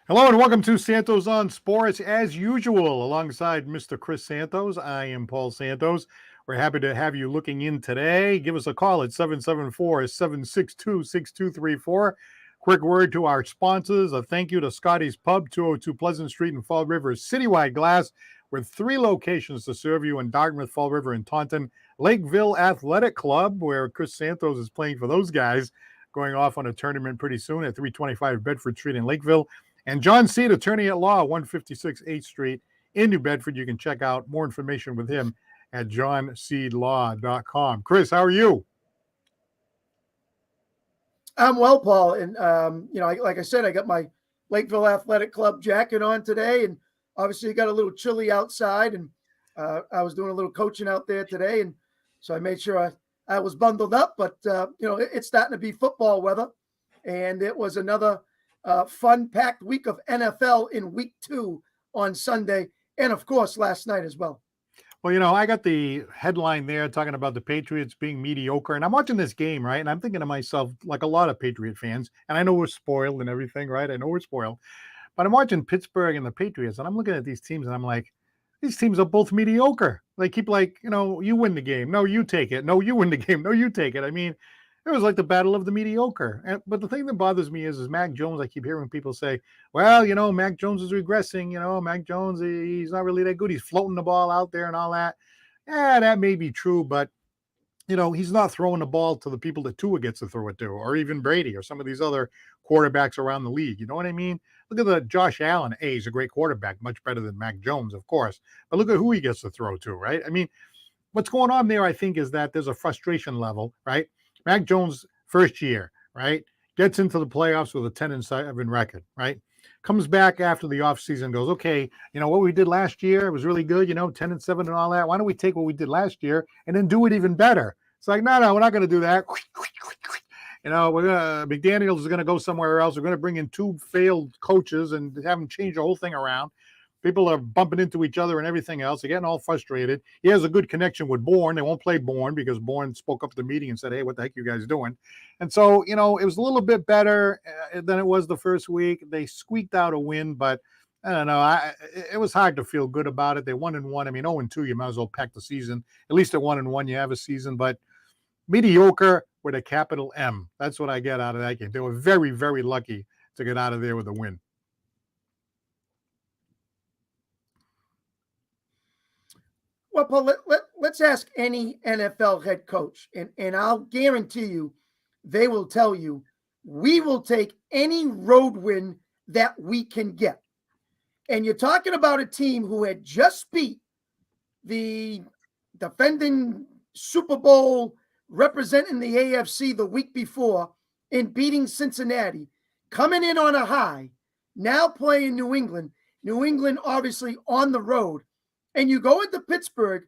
Hello and welcome to Santos on Sports. As usual, alongside Mr. Chris Santos, I am Paul Santos. We're happy to have you looking in today. Give us a call at 774-762-6234. Quick word to our sponsors. A thank you to Scotty's Pub, 202 Pleasant Street in Fall River, Citywide Glass, with 3 locations to serve you in Dartmouth, Fall River, and Taunton. Lakeville Athletic Club, where Chris Santos is playing for those guys, going off on a tournament pretty soon at 325 Bedford Street in Lakeville. And John Seed, attorney at law, 156 8th Street in New Bedford. You can check out more information with him at johnseedlaw.com. Chris, how are you? I'm well, Paul. And, like I said, I got my Lakeville Athletic Club jacket on today. And obviously, it got a little chilly outside. And I was doing a little coaching out there today. And so I made sure I was bundled up. But, it's starting to be football weather. And it was another fun-packed week of NFL in week 2 on Sunday, and of course last night as well. Well, I got the headline there talking about the Patriots being mediocre, and I'm watching this game, right? And I'm thinking to myself, like a lot of Patriot fans, and I know we're spoiled and everything, right? I know we're spoiled, but I'm watching Pittsburgh and the Patriots, and I'm looking at these teams, and I'm like, these teams are both mediocre. They keep you win the game. No, you take it. No, you win the game. No, you take it. I mean, it was like the battle of the mediocre. But the thing that bothers me is Mac Jones. I keep hearing people say, well, Mac Jones is regressing. Mac Jones, he's not really that good. He's floating the ball out there and all that. Yeah, that may be true, but, he's not throwing the ball to the people that Tua gets to throw it to, or even Brady or some of these other quarterbacks around the league. You know what I mean? Look at the Josh Allen. He's a great quarterback, much better than Mac Jones, of course. But look at who he gets to throw to, right? I mean, what's going on there, I think, is that there's a frustration level, right? Mac Jones, first year, right? Gets into the playoffs with a 10-7 record, right? Comes back after the offseason, goes, okay, what we did last year was really good, 10-7 and all that. Why don't we take what we did last year and then do it even better? It's like, no, we're not going to do that. McDaniels is going to go somewhere else. We're going to bring in 2 failed coaches and have them change the whole thing around. People are bumping into each other and everything else. They're getting all frustrated. He has a good connection with Bourne. They won't play Bourne because Bourne spoke up at the meeting and said, hey, what the heck are you guys doing? And so, it was a little bit better than it was the first week. They squeaked out a win, but I don't know. It was hard to feel good about it. They 1-1. I mean, 0-2, you might as well pack the season. At least at 1-1, you have a season. But mediocre with a capital M. That's what I get out of that game. They were very, very lucky to get out of there with a win. Well, Paul, let's ask any NFL head coach, and I'll guarantee you they will tell you we will take any road win that we can get. And you're talking about a team who had just beat the defending Super Bowl representing the AFC the week before in beating Cincinnati, coming in on a high, now playing New England. New England obviously on the road. And you go into Pittsburgh,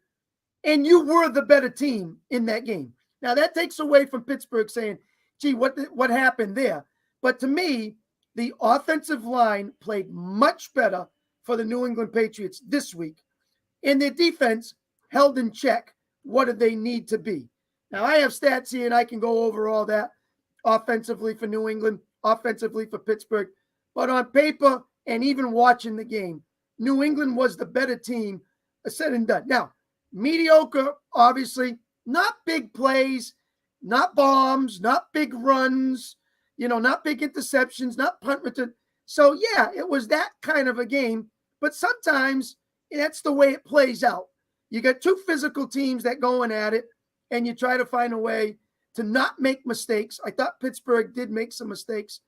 and you were the better team in that game. Now, that takes away from Pittsburgh saying, gee, what happened there? But to me, the offensive line played much better for the New England Patriots this week. And their defense held in check what do they need to be. Now, I have stats here, and I can go over all that offensively for New England, offensively for Pittsburgh. But on paper, and even watching the game, New England was the better team. Said and done. Now, mediocre, obviously, not big plays, not bombs, not big runs, not big interceptions, not punt return. So, yeah, it was that kind of a game. But sometimes that's the way it plays out. You got 2 physical teams that going at it, and you try to find a way to not make mistakes. I thought Pittsburgh did make some mistakes.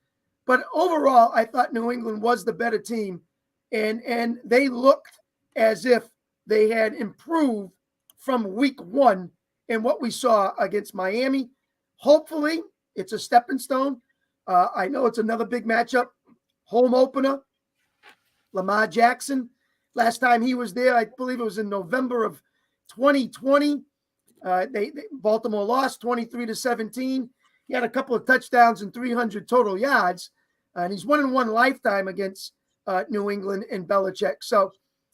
But overall, I thought New England was the better team, and they looked as if they had improved from week 1 in what we saw against Miami. Hopefully, it's a stepping stone. I know it's another big matchup. Home opener, Lamar Jackson. Last time he was there, I believe it was in November of 2020. Baltimore lost 23-17. He had a couple of touchdowns and 300 total yards. And he's 1-1 lifetime against New England and Belichick. So,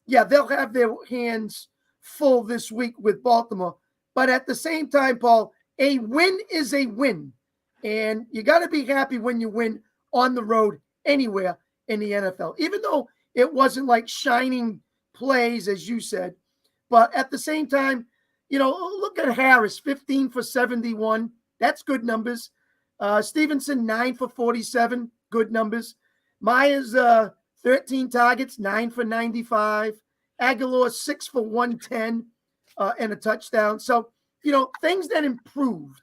yeah, they'll have their hands full this week with Baltimore. But at the same time, Paul, a win is a win. And you got to be happy when you win on the road anywhere. in the NFL, even though it wasn't like shining plays, as you said. But at the same time, look at Harris, 15 for 71. That's good numbers. Stevenson, 9 for 47. Good numbers. Myers, 13 targets, 9 for 95. Aguilar, 6 for 110 and a touchdown. So, things that improved,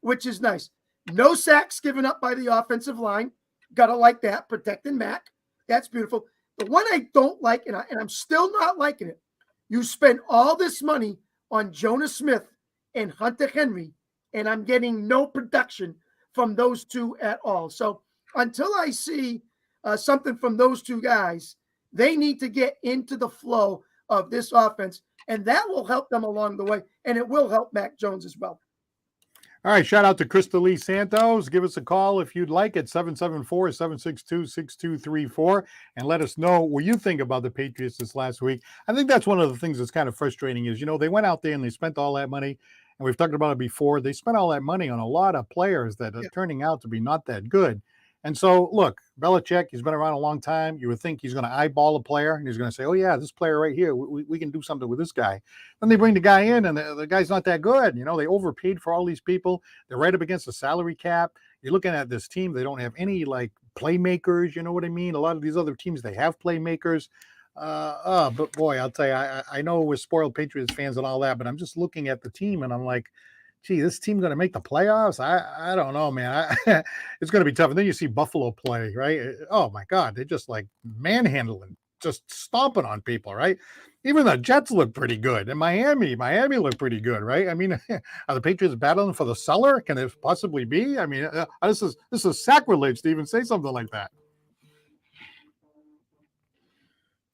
which is nice. No sacks given up by the offensive line. Gotta like that, protecting Mac. That's beautiful. The one I don't like, and I'm still not liking it, you spend all this money on Jonas Smith and Hunter Henry, and I'm getting no production from those two at all. So until I see something from those two guys, they need to get into the flow of this offense, and that will help them along the way, and it will help Mac Jones as well. All right, shout out to Krista Lee Santos. Give us a call if you'd like at 774-762-6234 and let us know what you think about the Patriots this last week. I think that's one of the things that's kind of frustrating is, they went out there and they spent all that money, and we've talked about it before. They spent all that money on a lot of players that are turning out to be not that good. And so, look, Belichick, he's been around a long time. You would think he's going to eyeball a player, and he's going to say, oh, yeah, this player right here, we can do something with this guy. Then they bring the guy in, and the guy's not that good. They overpaid for all these people. They're right up against the salary cap. You're looking at this team. They don't have any, playmakers. You know what I mean? A lot of these other teams, they have playmakers. But, boy, I'll tell you, I know we're spoiled Patriots fans and all that, but I'm just looking at the team, and I'm like, gee, this team's going to make the playoffs? I don't know, man. It's going to be tough. And then you see Buffalo play, right? Oh, my God. They're just manhandling, just stomping on people, right? Even the Jets look pretty good. And Miami looked pretty good, right? I mean, are the Patriots battling for the cellar? Can it possibly be? I mean, this is sacrilege to even say something like that.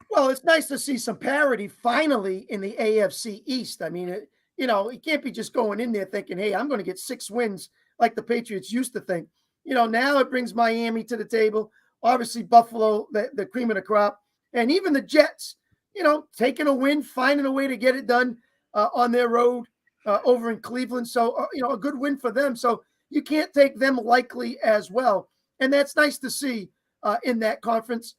Well, it's nice to see some parity finally in the AFC East. I mean, it can't be just going in there thinking, hey, I'm going to get 6 wins like the Patriots used to think. Now it brings Miami to the table. Obviously, Buffalo, the cream of the crop. And even the Jets, taking a win, finding a way to get it done on their road over in Cleveland. So, a good win for them. So you can't take them lightly as well. And that's nice to see in that conference.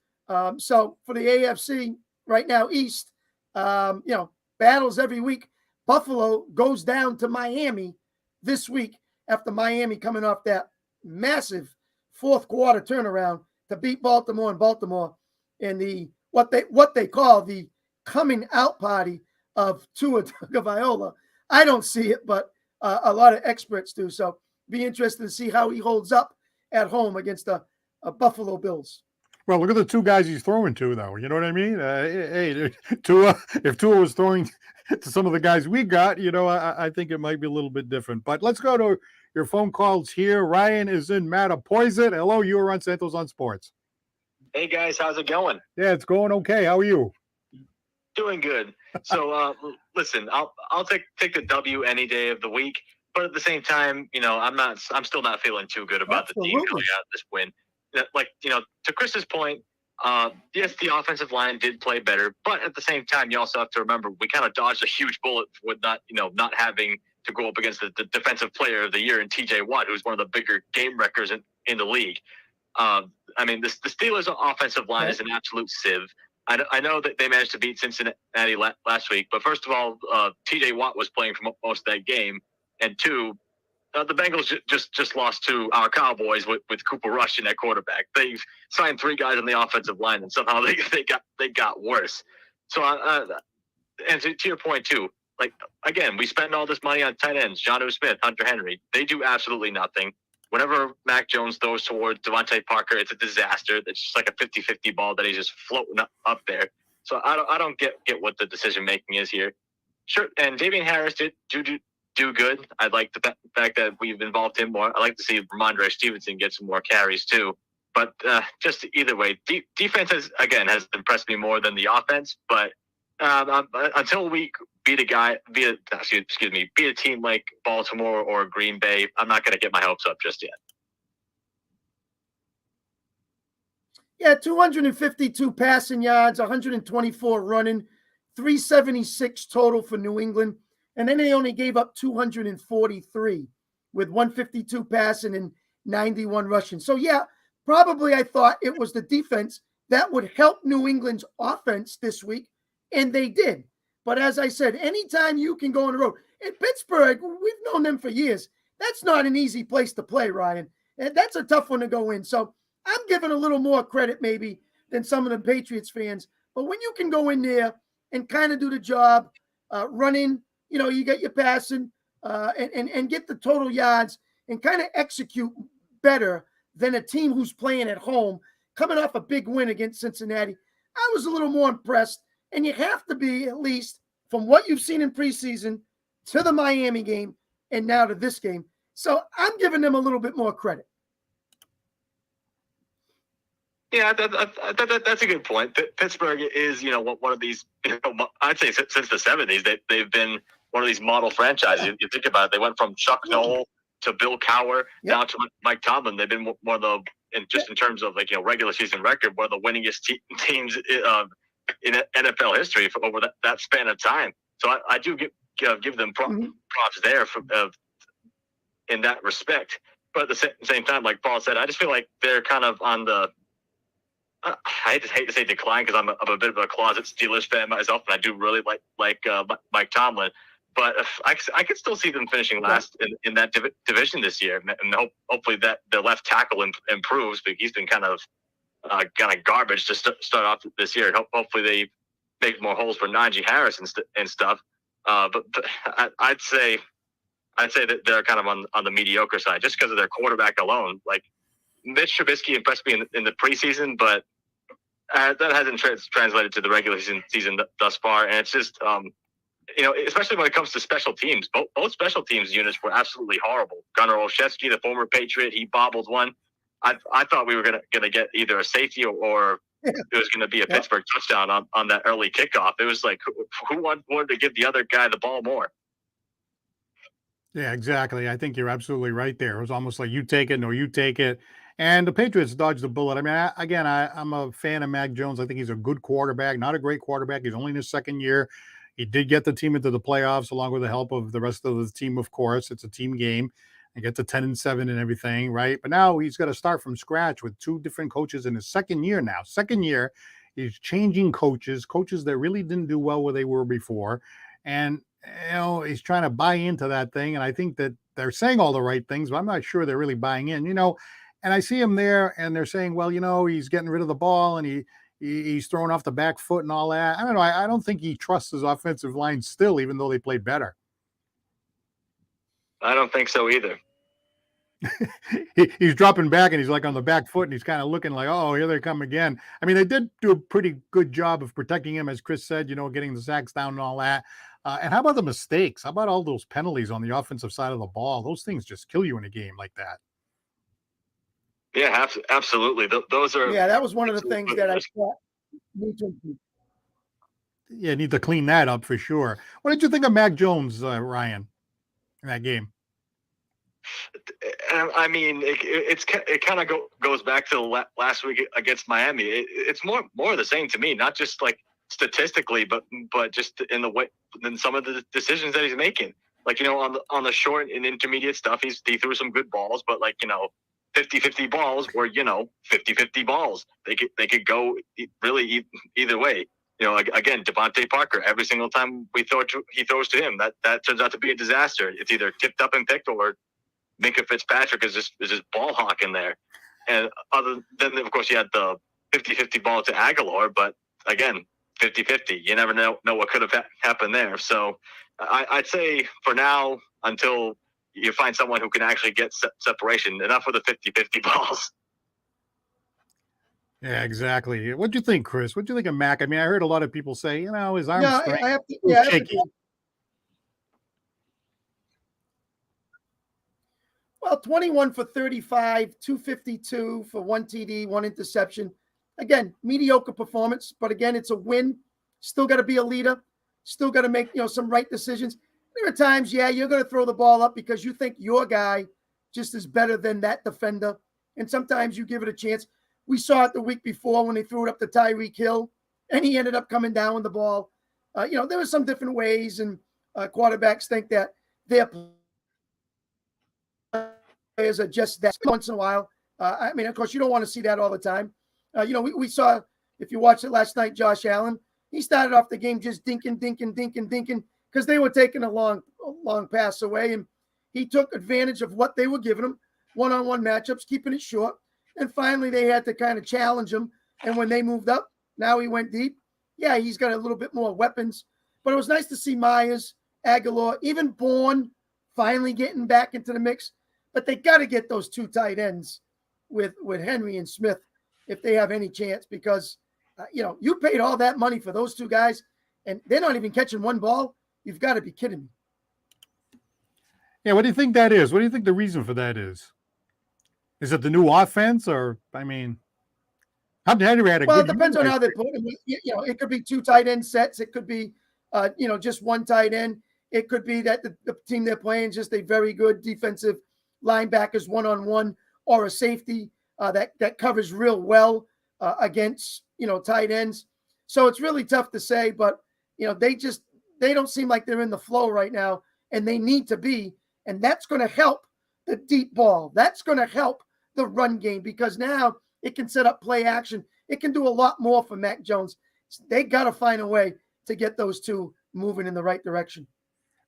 So for the AFC right now, East, battles every week. Buffalo goes down to Miami this week after Miami coming off that massive fourth quarter turnaround to beat Baltimore in the what they call the coming out party of Tua Tagovailoa. I don't see it, but a lot of experts do. So be interested to see how he holds up at home against the Buffalo Bills. Well, look at the two guys he's throwing to, though. You know what I mean? Hey, Tua, if Tua was throwing to some of the guys we got, I think it might be a little bit different. But let's go to your phone calls here. Ryan is in Mattapoisett. Hello, you are on Santos on Sports. Hey, guys, how's it going? Yeah, it's going okay. How are you? Doing good. So, listen, I'll take the W any day of the week. But at the same time, I'm still not feeling too good about the team coming out of this win. To Chris's point, yes, the offensive line did play better, but at the same time, you also have to remember we kind of dodged a huge bullet with not having to go up against the defensive player of the year in TJ Watt, who's one of the bigger game wreckers in the league. The Steelers' offensive line is an absolute sieve. I know that they managed to beat Cincinnati last week, but first of all, TJ Watt was playing for most of that game, and two, the Bengals just lost to our Cowboys with Cooper Rush in at quarterback. They've signed 3 guys on the offensive line, and somehow they got worse. So, and to your point too, again, we spend all this money on tight ends, Jonnu Smith, Hunter Henry. They do absolutely nothing. Whenever Mac Jones throws towards Devonte Parker, it's a disaster. It's just like a 50-50 ball that he's just floating up there. So I don't get what the decision making is here. Sure, and Davian Harris did do good. I like the fact that we've involved him more. I like to see Ramondre Stevenson get some more carries too. But just either way, defense has impressed me more than the offense. But until we beat a team like Baltimore or Green Bay, I'm not going to get my hopes up just yet. Yeah, 252 passing yards, 124 running, 376 total for New England. And then they only gave up 243 with 152 passing and 91 rushing. So, yeah, probably I thought it was the defense that would help New England's offense this week, and they did. But as I said, anytime you can go on the road, in Pittsburgh, we've known them for years. That's not an easy place to play, Ryan. And that's a tough one to go in. So I'm giving a little more credit maybe than some of the Patriots fans. But when you can go in there and kind of do the job, running, you get your passing and get the total yards and kind of execute better than a team who's playing at home, coming off a big win against Cincinnati. I was a little more impressed. And you have to be, at least from what you've seen in preseason to the Miami game and now to this game. So I'm giving them a little bit more credit. Yeah, that's a good point. Pittsburgh is, one of these, I'd say since the 70s, they've been one of these model franchises. You think about it, they went from Chuck Noll to Bill Cowher, now to Mike Tomlin. They've been one of the, in terms of regular season record, one of the winningest teams in NFL history for over that span of time. So I do give them props there in that respect. But at the same time, like Paul said, I just feel like they're kind of on the I just hate to say decline because I'm a bit of a closet Steelers fan myself, and I do really like Mike Tomlin. But I could still see them finishing last in that division this year, and hopefully that the left tackle improves. But he's been kind of garbage to start off this year. And hopefully they make more holes for Najee Harris and stuff. But I'd say that they're kind of on the mediocre side just because of their quarterback alone. Like Mitch Trubisky impressed me in the preseason, but that hasn't translated to the regular season thus far. And it's just, especially when it comes to special teams, both special teams units were absolutely horrible. Gunnar Olszewski, the former Patriot, he bobbled one. I thought we were gonna get either a safety or it was gonna be a Pittsburgh touchdown on that early kickoff. It was like who wanted to give the other guy the ball more? Yeah, exactly. I think you're absolutely right there. It was almost like you take it, no, you take it. And the Patriots dodged the bullet. I mean, I'm a fan of Mac Jones. I think he's a good quarterback, not a great quarterback. He's only in his second year. He did get the team into the playoffs along with the help of the rest of the team, of course. It's a team game. And get to 10-7 and everything, right? But now he's got to start from scratch with two different coaches in his second year now. Second year, he's changing coaches that really didn't do well where they were before. And, he's trying to buy into that thing. And I think that they're saying all the right things, but I'm not sure they're really buying in, And I see him there and they're saying, well, he's getting rid of the ball and he's throwing off the back foot and all that. I don't know. I don't think he trusts his offensive line still, even though they played better. I don't think so either. He's dropping back and he's like on the back foot and he's kind of looking like, oh, here they come again. I mean, they did do a pretty good job of protecting him, as Chris said, getting the sacks down and all that. And how about the mistakes? How about all those penalties on the offensive side of the ball? Those things just kill you in a game like that. Yeah, absolutely. Those are. Yeah, that was one of the things that I thought. Yeah, need to clean that up for sure. What did you think of Mac Jones, Ryan, in that game? I mean, it kind of goes back to last week against Miami. It's more of the same to me, not just like statistically, but just in the way, than some of the decisions that he's making. Like, on the short and intermediate stuff, he threw some good balls, but 50-50 balls were 50-50 balls. They could go really either way. Again, Devonte Parker, every single time he throws to him, that turns out to be a disaster. It's either tipped up and picked or Minka Fitzpatrick is just ball hawking there. And other than, of course, you had the 50-50 ball to Aguilar, but again, 50-50. You never know what could have happened there. So I'd say for now, until you find someone who can actually get separation, enough with the 50-50 balls. Yeah, exactly. What do you think, Chris? What do you think of Mac? I mean, I heard a lot of people say, his arm strength. I have to. Well, 21 for 35, 252 for 1 TD, 1 interception. Again, mediocre performance, but again, it's a win. Still got to be a leader. Still got to make, some right decisions. There are times, you're going to throw the ball up because you think your guy just is better than that defender. And sometimes you give it a chance. We saw it the week before when they threw it up to Tyreek Hill, and he ended up coming down with the ball. There were some different ways, and quarterbacks think that their players are just that once in a while. Of course, you don't want to see that all the time. We saw If you watched it last night, Josh Allen, he started off the game just dinking, because they were taking a long pass away, and he took advantage of what they were giving him, one-on-one matchups, keeping it short. And finally, they had to kind of challenge him. And when they moved up, now he went deep. Yeah, he's got a little bit more weapons. But it was nice to see Myers, Aguilar, even Bourne finally getting back into the mix. But they got to get those 2 tight ends with Henry and Smith if they have any chance, because, you paid all that money for those 2 guys, and they're not even catching one ball. You've got to be kidding me. Yeah, what do you think that is? What do you think the reason for that is? Is it the new offense, or, I mean, Henry had a well, good it depends year, on how they put it. It could be 2 tight end sets. It could be, just 1 tight end. It could be that the team they're playing is just a very good defensive linebackers one-on-one, or a safety that covers real well against, tight ends. So it's really tough to say, but, they don't seem like they're in the flow right now, and they need to be. And that's going to help the deep ball. That's going to help the run game, because now it can set up play action. It can do a lot more for Mac Jones. They got to find a way to get those 2 moving in the right direction.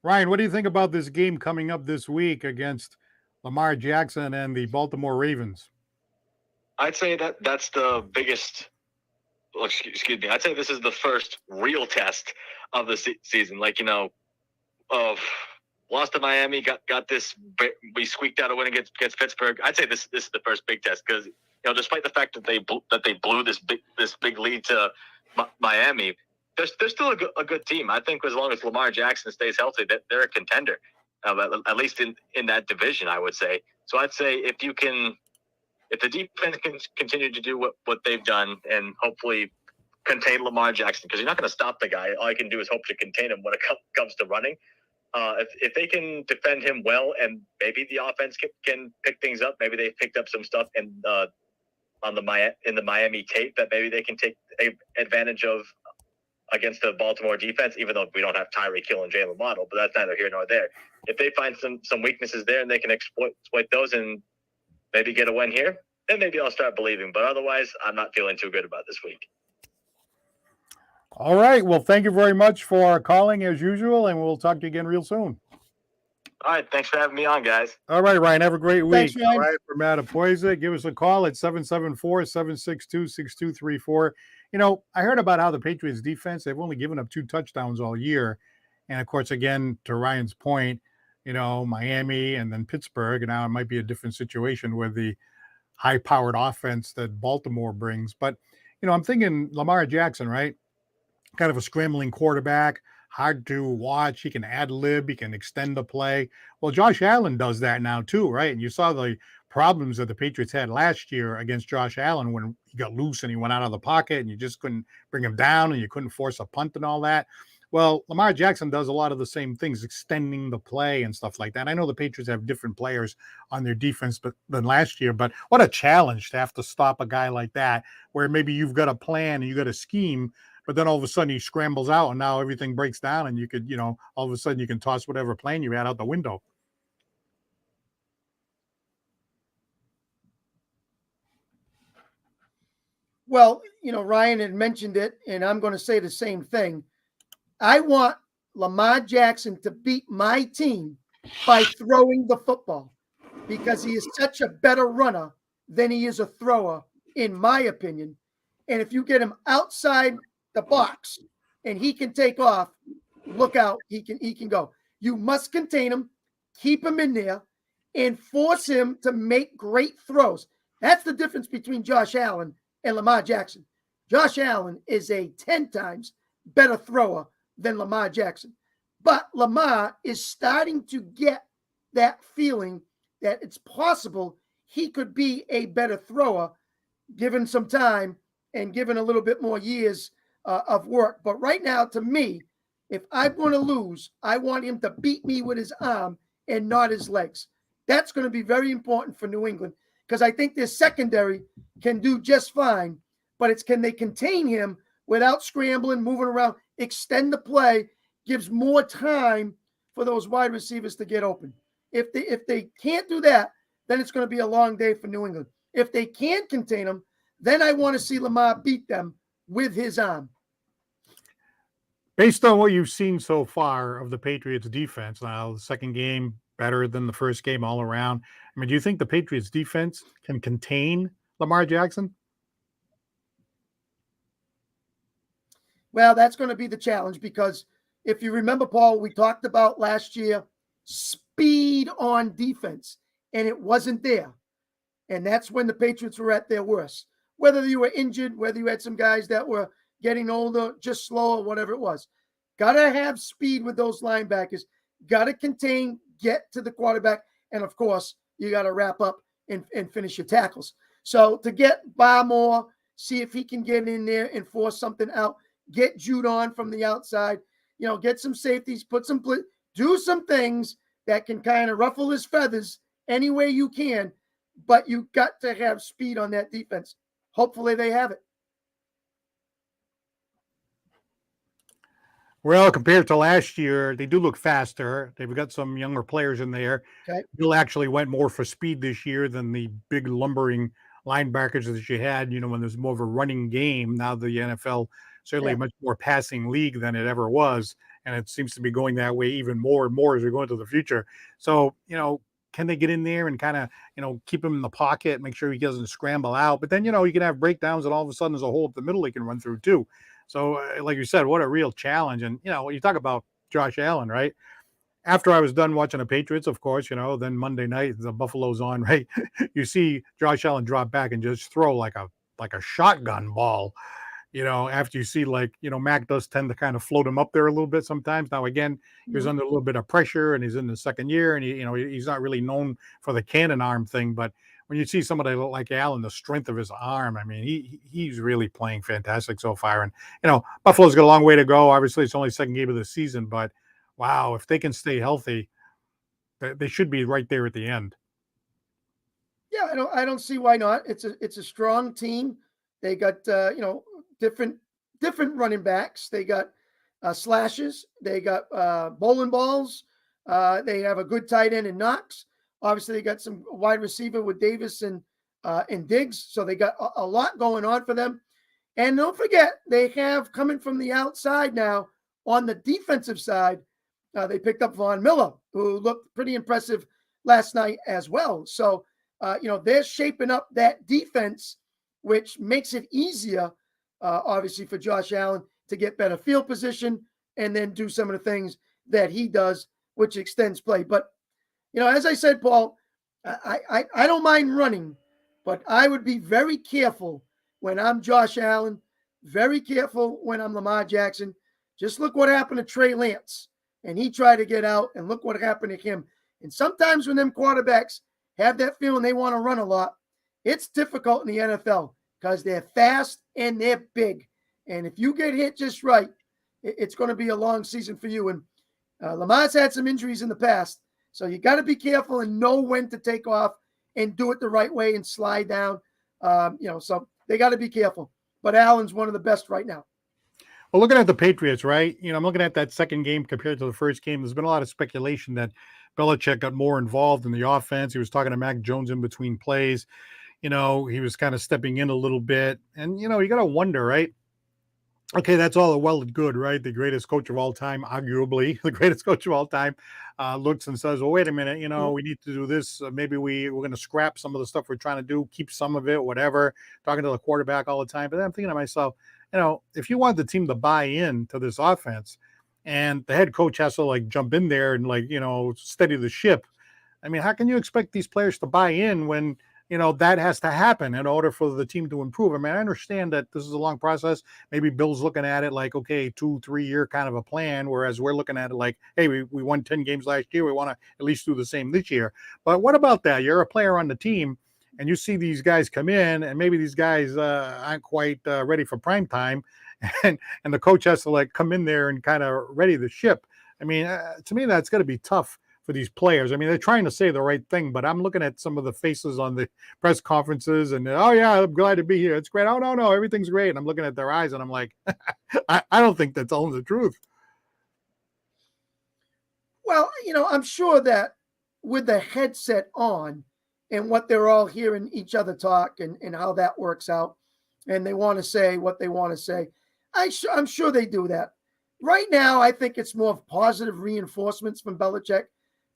Ryan, what do you think about this game coming up this week against Lamar Jackson and the Baltimore Ravens? I'd say that's the biggest. Excuse me. I'd say this is the first real test of the season. Like, lost to Miami, got this. We squeaked out a win against Pittsburgh. I'd say this is the first big test, because despite the fact that they blew this big lead to Miami, they're still a good team. I think as long as Lamar Jackson stays healthy, that they're a contender, at least in that division, I would say. So I'd say if the defense can continue to do what they've done, and hopefully contain Lamar Jackson, because you're not going to stop the guy. All you can do is hope to contain him when it comes to running. If they can defend him well, and maybe the offense can pick things up, maybe they picked up some stuff in the Miami tape that maybe they can take advantage of against the Baltimore defense, even though we don't have Tyreek Hill and Jalen Waddle, but that's neither here nor there. If they find some weaknesses there and they can exploit those and maybe get a win here, then maybe I'll start believing. But otherwise, I'm not feeling too good about this week. All right. Well, thank you very much for calling as usual, and we'll talk to you again real soon. All right. Thanks for having me on, guys. All right, Ryan. Have a great week. Thanks, Ryan. All right, for Mattapoisa, give us a call at 774-762-6234. I heard about how the Patriots defense, they've only given up 2 touchdowns all year. And, of course, again, to Ryan's point, Miami and then Pittsburgh, and now it might be a different situation with the high-powered offense that Baltimore brings. But, I'm thinking Lamar Jackson, right? Kind of a scrambling quarterback, hard to watch. He can ad-lib, he can extend the play. Well, Josh Allen does that now too, right? And you saw the problems that the Patriots had last year against Josh Allen when he got loose and he went out of the pocket and you just couldn't bring him down and you couldn't force a punt and all that. Well, Lamar Jackson does a lot of the same things, extending the play and stuff like that. I know the Patriots have different players on their defense than last year, but what a challenge to have to stop a guy like that, where maybe you've got a plan and you got a scheme, but then all of a sudden he scrambles out and now everything breaks down and you could, all of a sudden you can toss whatever plan you had out the window. Well, Ryan had mentioned it, and I'm going to say the same thing. I want Lamar Jackson to beat my team by throwing the football, because he is such a better runner than he is a thrower, in my opinion. And if you get him outside the box and he can take off, look out, he can go. You must contain him, keep him in there, and force him to make great throws. That's the difference between Josh Allen and Lamar Jackson. Josh Allen is a 10 times better thrower than Lamar Jackson. But Lamar is starting to get that feeling that it's possible he could be a better thrower given some time and given a little bit more years of work. But right now, to me, if I'm going to lose, I want him to beat me with his arm and not his legs. That's going to be very important for New England, because I think their secondary can do just fine, but it's can they contain him without scrambling, moving around, extend the play, gives more time for those wide receivers to get open. If they can't do that, then it's going to be a long day for New England. If they can contain them, then I want to see Lamar beat them with his arm. Based on what you've seen so far of the Patriots defense, now the second game better than the first game all around. I mean, do you think the Patriots defense can contain Lamar Jackson? Well, that's going to be the challenge because if you remember, Paul, we talked about last year speed on defense, and it wasn't there. And that's when the Patriots were at their worst. Whether you were injured, whether you had some guys that were getting older, just slower, whatever it was. Got to have speed with those linebackers. Got to contain, get to the quarterback. And, of course, you got to wrap up and finish your tackles. So to get Barmore, see if he can get in there and force something out. Get Judon from the outside. Get some safeties, do some things that can kind of ruffle his feathers any way you can. But you got to have speed on that defense. Hopefully they have it. Well, compared to last year, they do look faster. They've got some younger players in there. Okay. Bill actually went more for speed this year than the big lumbering linebackers that you had, when there's more of a running game. Now the NFL certainly a much more passing league than it ever was. And it seems to be going that way even more and more as we go into the future. So, can they get in there and kind of, keep him in the pocket, make sure he doesn't scramble out? But then, you can have breakdowns and all of a sudden there's a hole up the middle he can run through too. So, like you said, what a real challenge. And, you talk about Josh Allen, right? After I was done watching the Patriots, of course, then Monday night, the Buffalo's on, right? You see Josh Allen drop back and just throw like a shotgun ball, after you see Mac does tend to kind of float him up there a little bit sometimes. Now, again, he was under a little bit of pressure and he's in the second year and he's not really known for the cannon arm thing, but when you see somebody like Allen, the strength of his arm, I mean, he's really playing fantastic so far. And, Buffalo's got a long way to go. Obviously, it's only second game of the season, but wow, if they can stay healthy, they should be right there at the end. Yeah, I don't see why not. It's a strong team. They got different running backs. They got slashes. They got bowling balls. They have a good tight end in Knox. Obviously, they got some wide receiver with Davis and Diggs. So they got a lot going on for them. And don't forget, they have coming from the outside now on the defensive side. They picked up Von Miller, who looked pretty impressive last night as well. So, they're shaping up that defense, which makes it easier, obviously, for Josh Allen to get better field position and then do some of the things that he does, which extends play. But, as I said, Paul, I don't mind running, but I would be very careful when I'm Josh Allen, very careful when I'm Lamar Jackson. Just look what happened to Trey Lance. And he tried to get out, and look what happened to him. And sometimes when them quarterbacks have that feeling they want to run a lot, it's difficult in the NFL because they're fast and they're big. And if you get hit just right, it's going to be a long season for you. And Lamar's had some injuries in the past, so you got to be careful and know when to take off and do it the right way and slide down. So they got to be careful. But Allen's one of the best right now. Well, looking at the Patriots, right? I'm looking at that second game compared to the first game. There's been a lot of speculation that Belichick got more involved in the offense. He was talking to Mac Jones in between plays. He was kind of stepping in a little bit. And, you got to wonder, right? Okay, that's all well and good, right? The greatest coach of all time, arguably the greatest coach of all time, looks and says, well, wait a minute, we need to do this. Maybe we're going to scrap some of the stuff we're trying to do, keep some of it, whatever, talking to the quarterback all the time. But then I'm thinking to myself, if you want the team to buy in to this offense and the head coach has to jump in there and steady the ship. I mean, how can you expect these players to buy in when, that has to happen in order for the team to improve? I mean, I understand that this is a long process. Maybe Bill's looking at it okay, 2-3 year kind of a plan. Whereas we're looking at it hey, we won 10 games last year. We want to at least do the same this year. But what about that? You're a player on the team. And you see these guys come in, and maybe these guys aren't quite ready for prime time, and the coach has to come in there and kind of ready the ship. I mean, to me, that's got to be tough for these players. I mean, they're trying to say the right thing, but I'm looking at some of the faces on the press conferences, and oh yeah, I'm glad to be here. It's great. Oh no, everything's great. And I'm looking at their eyes, and I'm like, I don't think they're telling the truth. Well, I'm sure that with the headset on, and what they're all hearing each other talk and how that works out. and they want to say what they want to say. I'm sure they do that. Right now, I think it's more of positive reinforcements from Belichick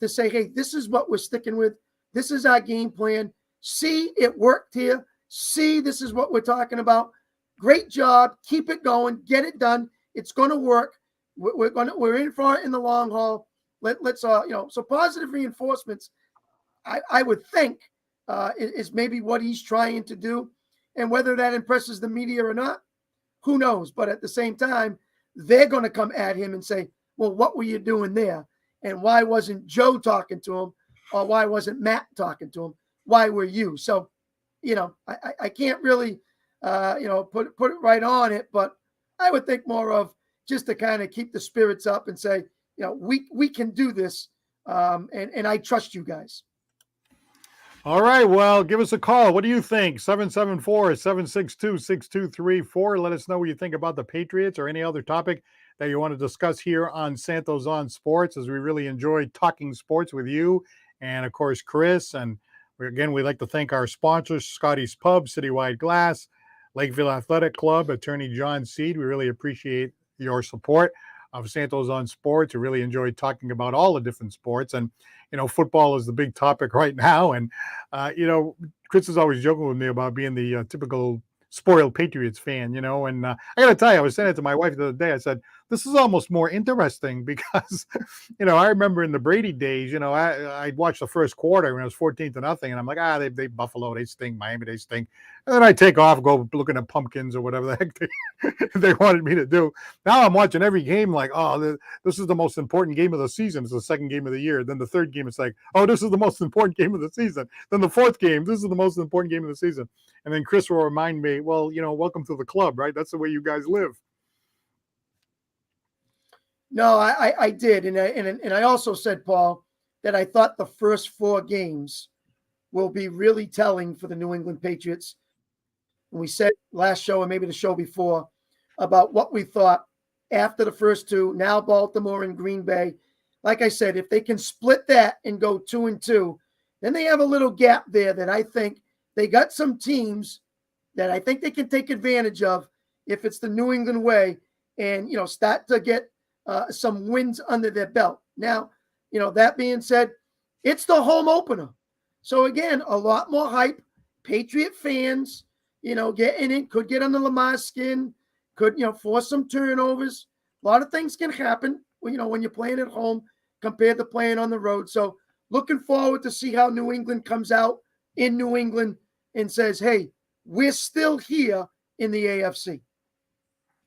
to say, hey, this is what we're sticking with. This is our game plan. See, it worked here. See, this is what we're talking about. Great job. Keep it going. Get it done. It's going to work. We're in for it in the long haul. Let's so positive reinforcements, I would think, is maybe what he's trying to do. And whether that impresses the media or not, who knows? But at the same time, they're going to come at him and say, well, what were you doing there? And why wasn't Joe talking to him? Or why wasn't Matt talking to him? Why were you? So, I can't really, put it right on it. But I would think more of just to kind of keep the spirits up and say, we can do this. And I trust you guys. All right. Well, give us a call. What do you think? 774-762-6234. Let us know what you think about the Patriots or any other topic that you want to discuss here on Santos on Sports, as we really enjoy talking sports with you and, of course, Chris. And again, we'd like to thank our sponsors, Scotty's Pub, Citywide Glass, Lakeville Athletic Club, Attorney John Seed. We really appreciate your support of Santos on Sports. We really enjoy talking about all the different sports. And, football is the big topic right now. And, Chris is always joking with me about being the typical spoiled Patriots fan, and I got to tell you, I was saying it to my wife the other day. I said, this is almost more interesting because, I remember in the Brady days, I watched the first quarter when it was 14-0, and I'm like, they Buffalo, they stink, Miami, they stink. And then I take off, go looking at pumpkins or whatever the heck they wanted me to do. Now I'm watching every game like, this is the most important game of the season. It's the second game of the year. Then the third game, it's like, this is the most important game of the season. Then the fourth game, this is the most important game of the season. And then Chris will remind me, well, welcome to the club, right? That's the way you guys live. No, I did. And I also said, Paul, that I thought the first 4 games will be really telling for the New England Patriots. And we said last show and maybe the show before about what we thought after the first 2, now Baltimore and Green Bay. Like I said, if they can split that and go 2-2, then they have a little gap there that I think they got some teams that I think they can take advantage of if it's the New England way and, start to get some wins under their belt. Now, that being said, it's the home opener. So again, a lot more hype. Patriot fans, getting in, could get under Lamar's skin, could, force some turnovers. A lot of things can happen, when you're playing at home compared to playing on the road. So looking forward to see how New England comes out in New England and says, hey, we're still here in the AFC.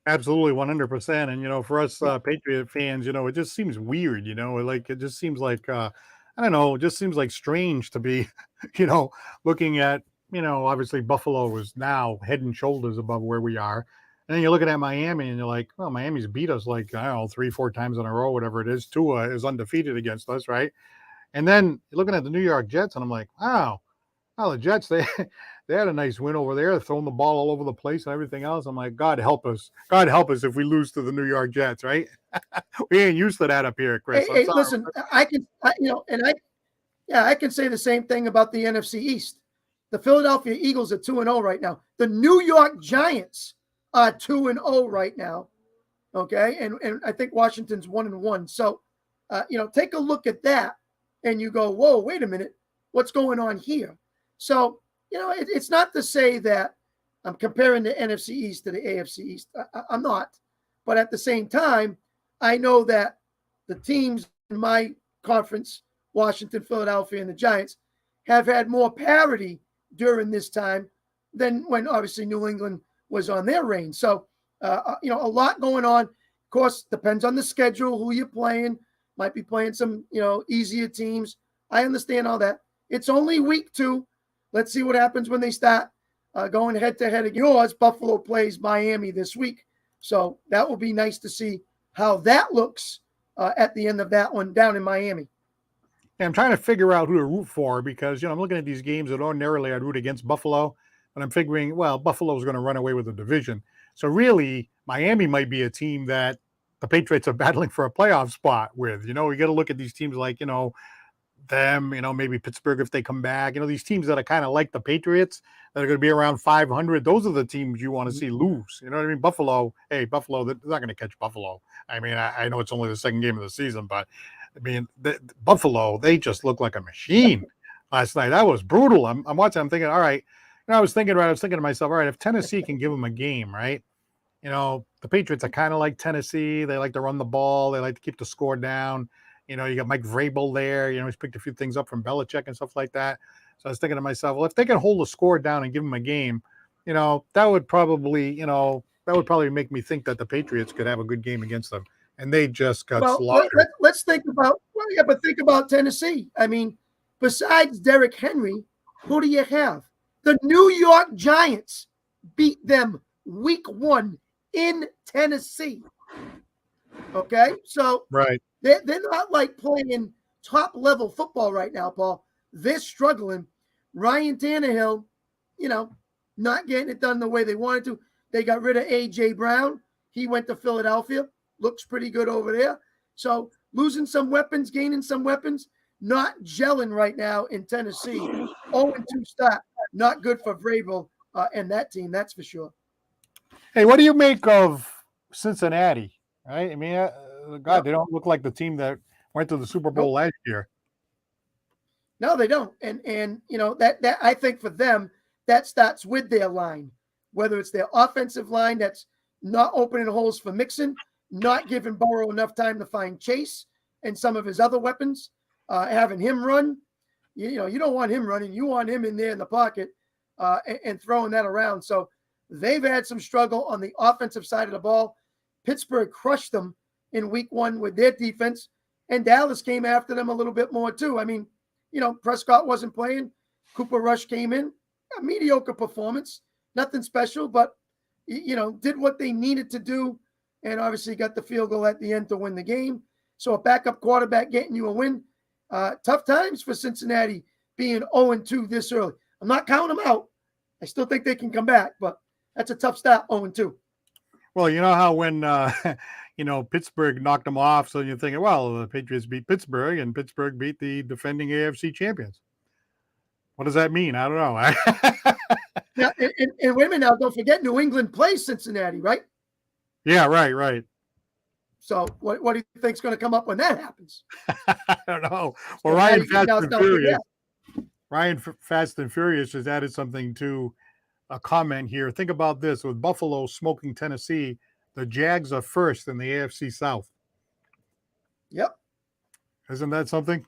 Absolutely, 100%. And, for us Patriot fans, it just seems weird, like it just seems like, I don't know, it just seems like strange to be, looking at, obviously Buffalo is now head and shoulders above where we are. And then you're looking at Miami and you're like, well, Miami's beat us like, I don't know, 3-4 times in a row, whatever it is. Tua is undefeated against us, right? And then you're looking at the New York Jets and I'm like, wow, the Jets, they had a nice win over there, throwing the ball all over the place and everything else. I'm like, God help us if we lose to the New York Jets, right? We ain't used to that up here, Chris. Hey, listen, I can say the same thing about the NFC East. The Philadelphia Eagles are 2-0 right now. The New York Giants are 2-0 right now. Okay, and I think Washington's 1-1. So, take a look at that, and you go, whoa, wait a minute, what's going on here? So, it's not to say that I'm comparing the NFC East to the AFC East. I'm not. But at the same time, I know that the teams in my conference, Washington, Philadelphia, and the Giants, have had more parity during this time than when obviously New England was on their reign. So, a lot going on. Of course, depends on the schedule, who you're playing. Might be playing some, easier teams. I understand all that. It's only week 2. Let's see what happens when they start going head-to-head against yours. Buffalo plays Miami this week. So that will be nice to see how that looks at the end of that one down in Miami. Yeah, I'm trying to figure out who to root for because, I'm looking at these games that ordinarily I'd root against Buffalo. But I'm figuring, well, Buffalo's going to run away with the division. So really, Miami might be a team that the Patriots are battling for a playoff spot with. You got to look at these teams like, them, maybe Pittsburgh if they come back. These teams that are kind of like the Patriots that are going to be around 500. Those are the teams you want to see lose. You know what I mean? Buffalo, Buffalo, they're not going to catch Buffalo. I mean, I know it's only the second game of the season, but I mean, Buffalo, they just look like a machine last night. That was brutal. I'm watching. I'm thinking, all right. I was thinking to myself, all right, if Tennessee can give them a game, right? The Patriots are kind of like Tennessee. They like to run the ball. They like to keep the score down. You got Mike Vrabel there. He's picked a few things up from Belichick and stuff like that. So I was thinking to myself, well, if they can hold the score down and give them a game, that would probably make me think that the Patriots could have a good game against them. And they just got slaughtered. Let's think about but think about Tennessee. I mean, besides Derrick Henry, who do you have? The New York Giants beat them week 1 in Tennessee. Okay, so right. They're not like playing top-level football right now, Paul. They're struggling. Ryan Tannehill, not getting it done the way they wanted to. They got rid of A.J. Brown. He went to Philadelphia. Looks pretty good over there. So losing some weapons, gaining some weapons, not gelling right now in Tennessee. 0-2 start. Not good for Vrabel and that team, that's for sure. Hey, what do you make of Cincinnati? Right? I mean, God, they don't look like the team that went to the Super Bowl last year. No, they don't. And that I think for them, that starts with their line, whether it's their offensive line that's not opening holes for Mixon, not giving Burrow enough time to find Chase and some of his other weapons, having him run. You don't want him running. You want him in there in the pocket and throwing that around. So they've had some struggle on the offensive side of the ball. Pittsburgh crushed them in week 1 with their defense, and Dallas came after them a little bit more too. I mean, Prescott wasn't playing. Cooper Rush came in. A mediocre performance, nothing special, but, did what they needed to do and obviously got the field goal at the end to win the game. So a backup quarterback getting you a win. Tough times for Cincinnati being 0-2 this early. I'm not counting them out. I still think they can come back, but that's a tough start, 0-2. Well, you know how when, Pittsburgh knocked them off, so you're thinking, well, the Patriots beat Pittsburgh, and Pittsburgh beat the defending AFC champions. What does that mean? I don't know. Now, and wait a minute now, don't forget New England plays Cincinnati, right? Yeah, right. So what do you think's going to come up when that happens? I don't know. Well, Ryan Fast and Furious just added something to a comment here. Think about this: with Buffalo smoking Tennessee, the Jags are first in the AFC South. Yep. Isn't that something?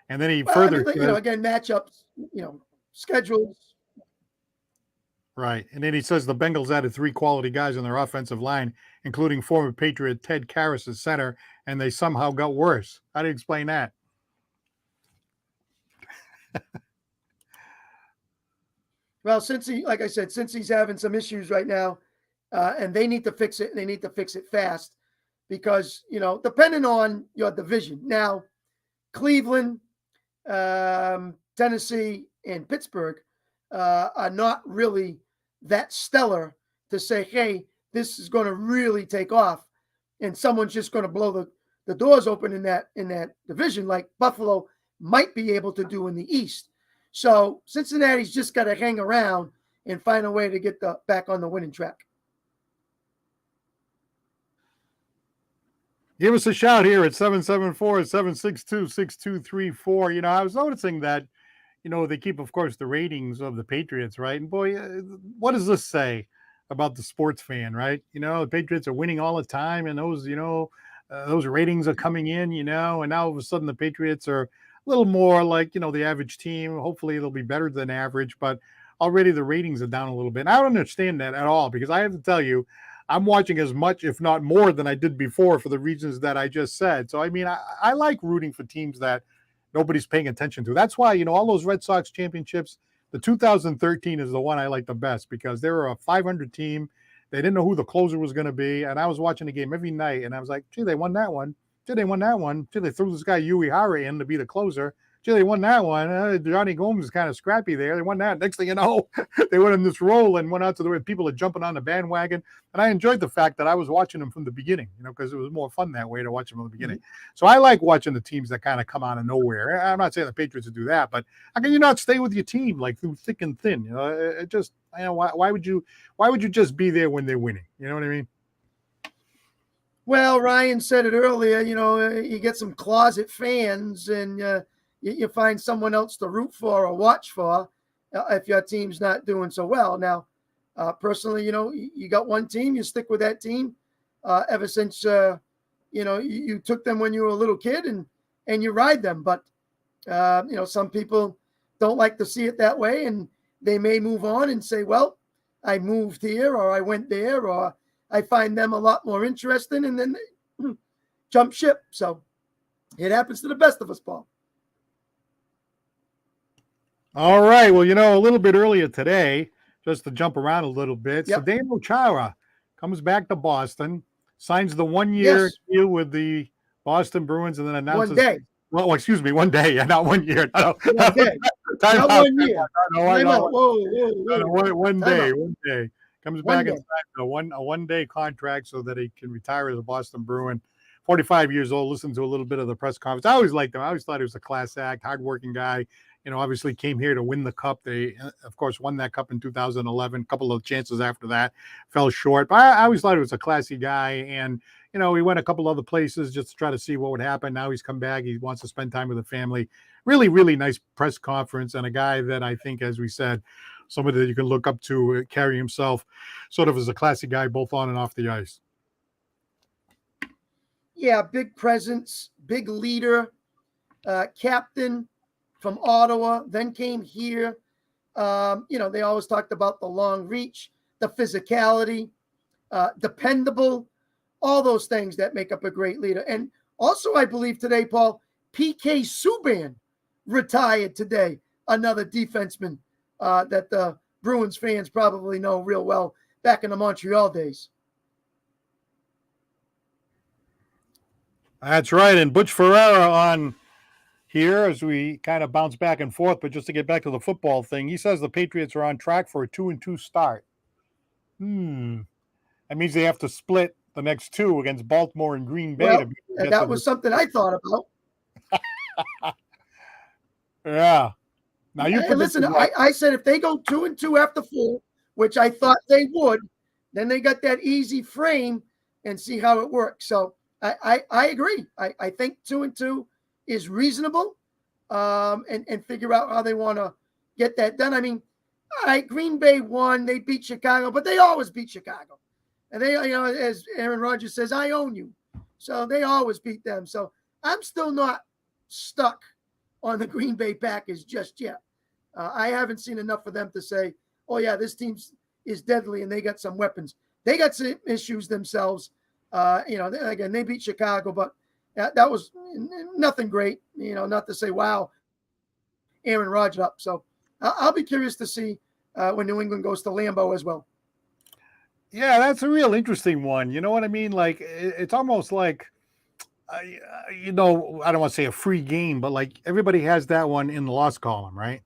And then he further says, again, matchups, schedules. Right. And then he says the Bengals added 3 quality guys on their offensive line, including former Patriot Ted Karras at center, and they somehow got worse. How do you explain that? Well, since he's having some issues right now, and they need to fix it, and they need to fix it fast because, depending on your division. Now, Cleveland, Tennessee, and Pittsburgh are not really that stellar to say, hey, this is going to really take off and someone's just going to blow the doors open in that division like Buffalo might be able to do in the East. So Cincinnati's just got to hang around and find a way to get back on the winning track. Give us a shout here at 774-762-6234. I was noticing that, they keep, of course, the ratings of the Patriots, right? And boy, what does this say about the sports fan, right? The Patriots are winning all the time, and those, those ratings are coming in, and now all of a sudden the Patriots are a little more like, the average team. Hopefully it'll be better than average, but already the ratings are down a little bit. And I don't understand that at all, because I have to tell you, I'm watching as much, if not more, than I did before for the reasons that I just said. So, I mean, I like rooting for teams that nobody's paying attention to. That's why, all those Red Sox championships, the 2013 is the one I like the best because they were a 500 team. They didn't know who the closer was going to be. And I was watching the game every night, and I was like, gee, they won that one. Gee, they won that one. Gee, they threw this guy Yui Hara in to be the closer. gee, they won that one. Johnny Gomes is kind of scrappy there. They won that. Next thing you know, they went in this roll and went out to the way people are jumping on the bandwagon. And I enjoyed the fact that I was watching them from the beginning, because it was more fun that way to watch them from the beginning. Mm-hmm. So I like watching the teams that kind of come out of nowhere. I'm not saying the Patriots would do that, but how can you not stay with your team like through thick and thin? It just, why would you just be there when they're winning? You know what I mean? Well, Ryan said it earlier, you get some closet fans and you find someone else to root for or watch for if your team's not doing so well. Now, personally, you got one team, you stick with that team ever since, you took them when you were a little kid and you ride them. But, some people don't like to see it that way, and they may move on and say, well, I moved here or I went there or I find them a lot more interesting, and then they jump ship. So it happens to the best of us, Paul. All right. Well, a little bit earlier today, just to jump around a little bit, Zdeno Chara comes back to Boston, signs the 1-year deal with the Boston Bruins, and then announces 1 day. Well, excuse me, 1 day, not 1 year. No, 1 day. Not 1 year. Whoa. 1 day. 1 day. Comes back and signs a one-day contract so that he can retire as a Boston Bruin. 45 years old. Listen to a little bit of the press conference. I always liked him. I always thought he was a class act, hardworking guy. Obviously came here to win the cup. They, of course, won that cup in 2011. A couple of chances after that, fell short. But I always thought he was a classy guy. And, he went a couple other places just to try to see what would happen. Now he's come back. He wants to spend time with the family. Really, really nice press conference. And a guy that I think, as we said, somebody that you can look up to, carry himself sort of as a classy guy, both on and off the ice. Yeah, big presence, big leader, captain from Ottawa, then came here. They always talked about the long reach, the physicality, dependable, all those things that make up a great leader. And also, I believe today, Paul, PK Subban retired today, another defenseman that the Bruins fans probably know real well back in the Montreal days. That's right. And Butch Ferreira on here as we kind of bounce back and forth, but just to get back to the football thing, he says the Patriots are on track for a 2-2 start. That means they have to split the next two against Baltimore and Green Bay. Well, that was something I thought about. Yeah. Now listen, I said if they go 2-2 after 4, which I thought they would, then they got that easy frame and see how it works. So I agree. I think 2-2 is reasonable, and figure out how they want to get that done. I mean, all right, Green Bay won. They beat Chicago, but they always beat Chicago. And they, as Aaron Rodgers says, I own you. So they always beat them. So I'm still not stuck on the Green Bay Packers just yet. I haven't seen enough for them to say, oh, yeah, this team is deadly and they got some weapons. They got some issues themselves. Again, they beat Chicago, but that was nothing great, not to say, wow, Aaron Rodgers up. So I'll be curious to see when New England goes to Lambeau as well. Yeah, that's a real interesting one. You know what I mean? Like, it's almost like, I don't want to say a free game, but like everybody has that one in the loss column, right?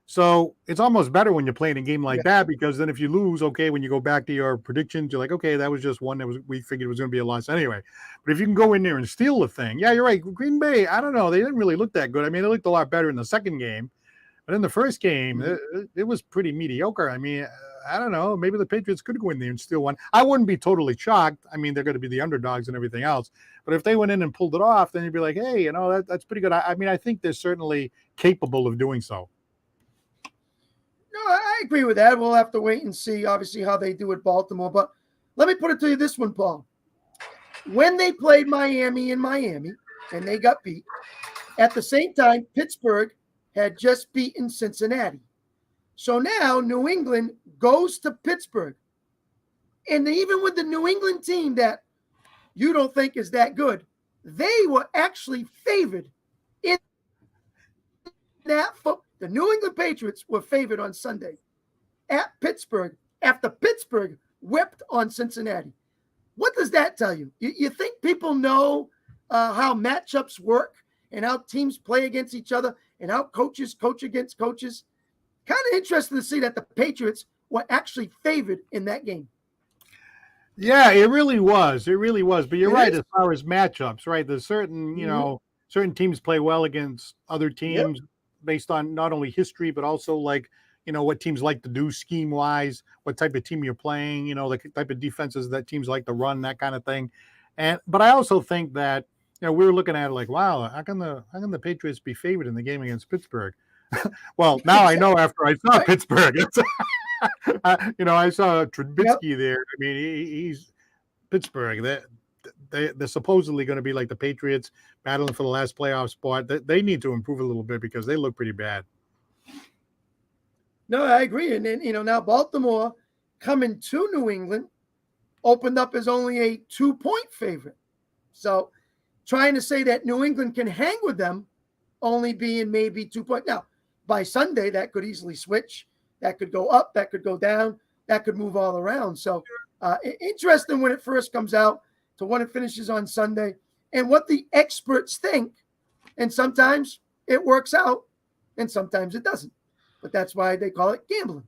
So it's almost better when you're playing a game like that, because then if you lose, okay, when you go back to your predictions, you're like, okay, that was just one that we figured was going to be a loss anyway. But if you can go in there and steal the thing, yeah, you're right. Green Bay, I don't know. They didn't really look that good. I mean, they looked a lot better in the second game. But in the first game, it was pretty mediocre. I mean, I don't know. Maybe the Patriots could go in there and steal one. I wouldn't be totally shocked. I mean, they're going to be the underdogs and everything else. But if they went in and pulled it off, then you'd be like, hey, that's pretty good. I mean, I think they're certainly capable of doing so. No, I agree with that. We'll have to wait and see, obviously, how they do at Baltimore. But let me put it to you this one, Paul. When they played Miami in Miami and they got beat, at the same time, Pittsburgh had just beaten Cincinnati. So now New England goes to Pittsburgh. And even with the New England team that you don't think is that good, they were actually favored in that football. The New England Patriots were favored on Sunday at Pittsburgh after Pittsburgh whipped on Cincinnati. What does that tell you? You think people know how matchups work and how teams play against each other and how coaches coach against coaches. Kind of interesting to see that the Patriots were actually favored in that game. Yeah, it really was. It really was. But you're It right is? as far as matchups, right? There's certain, certain teams play well against other Yep. teams based on not only history, but also like, what teams like to do scheme wise, what type of team you're playing, the type of defenses that teams like to run, that kind of thing. But I also think that, we were looking at it like, wow, how can the Patriots be favored in the game against Pittsburgh? Well, now I know after I saw Right. Pittsburgh. I saw Yep. Trubisky there. I mean, he's Pittsburgh. They're supposedly going to be like the Patriots battling for the last playoff spot. They need to improve a little bit because they look pretty bad. No, I agree. And then, now Baltimore coming to New England opened up as only a 2-point favorite. So trying to say that New England can hang with them only being maybe 2 points. Now, by Sunday, that could easily switch. That could go up. That could go down. That could move all around. So interesting when it first comes out to when it finishes on Sunday and what the experts think. And sometimes it works out and sometimes it doesn't. But that's why they call it gambling.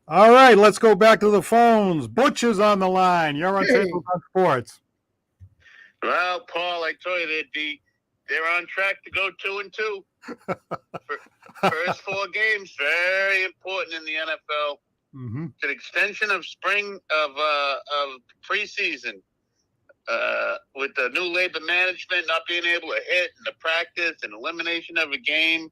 All right, let's go back to the phones. Butch is on the line. You're on Untitled Sports. Well, Paul, I told you they're on track to go 2-2. First 4 games, very important in the NFL. Mm-hmm. It's an extension of spring of preseason. With the new labor management not being able to hit and the practice and elimination of a game.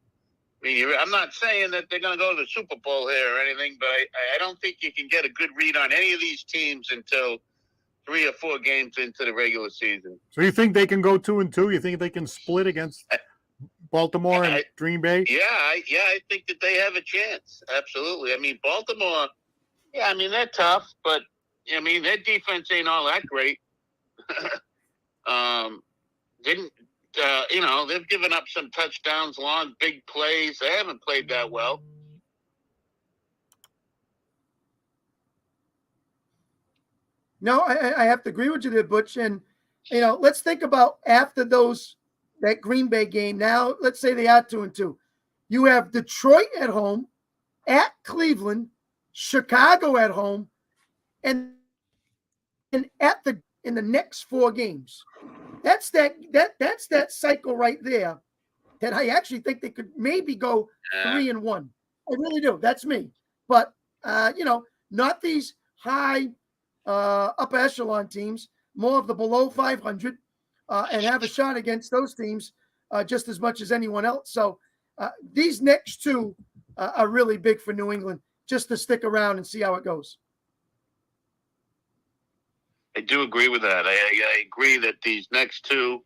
I mean, I'm not saying that they're going to go to the Super Bowl here or anything, but I don't think you can get a good read on any of these teams until 3 or 4 games into the regular season. So you think they can go 2-2? You think they can split against Baltimore and Green Bay? Yeah, I think that they have a chance. Absolutely. I mean, Baltimore, they're tough, but, their defense ain't all that great. They've given up some touchdowns, long, big plays. They haven't played that well. No, I have to agree with you there, Butch. And, let's think about after that Green Bay game. Now, let's say they are 2-2. You have Detroit at home, at Cleveland, Chicago at home, and in the next 4 games. That's that cycle right there that I actually think they could maybe go 3-1. I really do. That's me. But not these high upper echelon teams, more of the below 500, and have a shot against those teams just as much as anyone else. So these next 2 are really big for New England, just to stick around and see how it goes. I do agree with that. I agree that these next 2,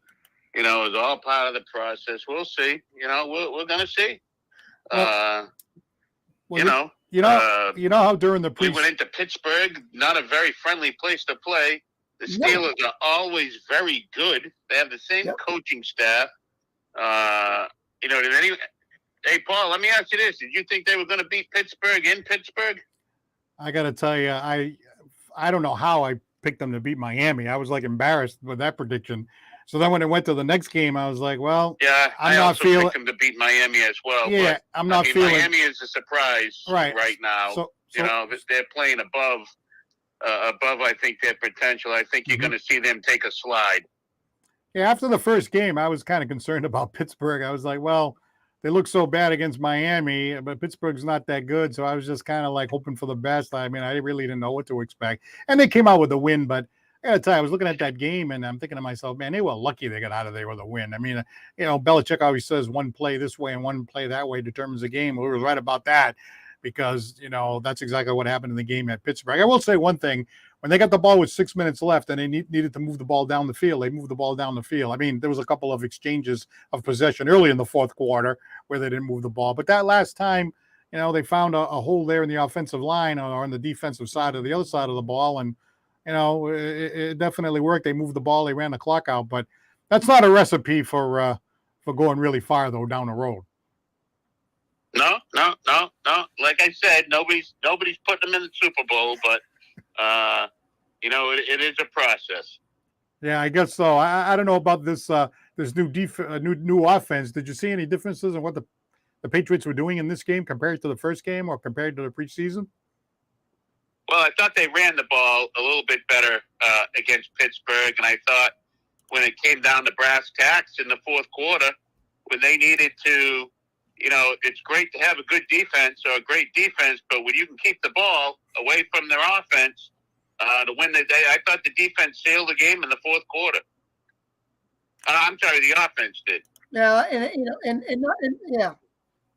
is all part of the process. We'll see. We're going to see. Well, how during the we went into Pittsburgh, not a very friendly place to play. The Steelers are always very good. They have the same coaching staff. Hey, Paul, let me ask you this. Did you think they were going to beat Pittsburgh in Pittsburgh? I got to tell you, I don't know how I picked them to beat Miami. I was like embarrassed with that prediction. So then when it went to the next game, I was like, well, I also picked them to beat Miami as well. Yeah, but, I'm not feeling. Miami is a surprise right now. So, they're playing above, I think, their potential. I think you're going to see them take a slide. Yeah, after the first game, I was kind of concerned about Pittsburgh. I was like, well, they look so bad against Miami, but Pittsburgh's not that good. So I was just kind of like hoping for the best. I mean, I really didn't know what to expect. And they came out with a win, but I got to tell you, I was looking at that game and I'm thinking to myself, man, they were lucky they got out of there with a win. I mean, Belichick always says one play this way and one play that way determines the game. We were right about that because, that's exactly what happened in the game at Pittsburgh. I will say one thing. When they got the ball with 6 minutes left and they needed to move the ball down the field, they moved the ball down the field. I mean, there was a couple of exchanges of possession early in the fourth quarter where they didn't move the ball. But that last time, they found a hole there in the offensive line or on the defensive side or the other side of the ball. And, it definitely worked. They moved the ball. They ran the clock out. But that's not a recipe for going really far, though, down the road. No. Like I said, nobody's putting them in the Super Bowl, but it is a process. Yeah, I guess so. I don't know about this this new offense. Did you see any differences in what the Patriots were doing in this game compared to the first game or compared to the preseason? Well, I thought they ran the ball a little bit better against Pittsburgh, and I thought when it came down to brass tacks in the fourth quarter, when they needed to, it's great to have a good defense or a great defense, but when you can keep the ball away from their offense to win the day, I thought the defense sealed the game in the fourth quarter. I'm sorry, the offense did. Yeah,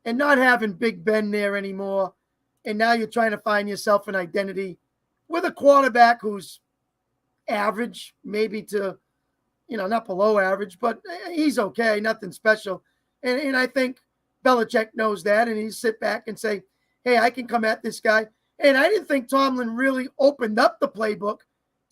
and not having Big Ben there anymore, and now you're trying to find yourself an identity with a quarterback who's average, maybe to, not below average, but he's okay, nothing special. And I think Belichick knows that, and he sit back and say, hey, I can come at this guy. And I didn't think Tomlin really opened up the playbook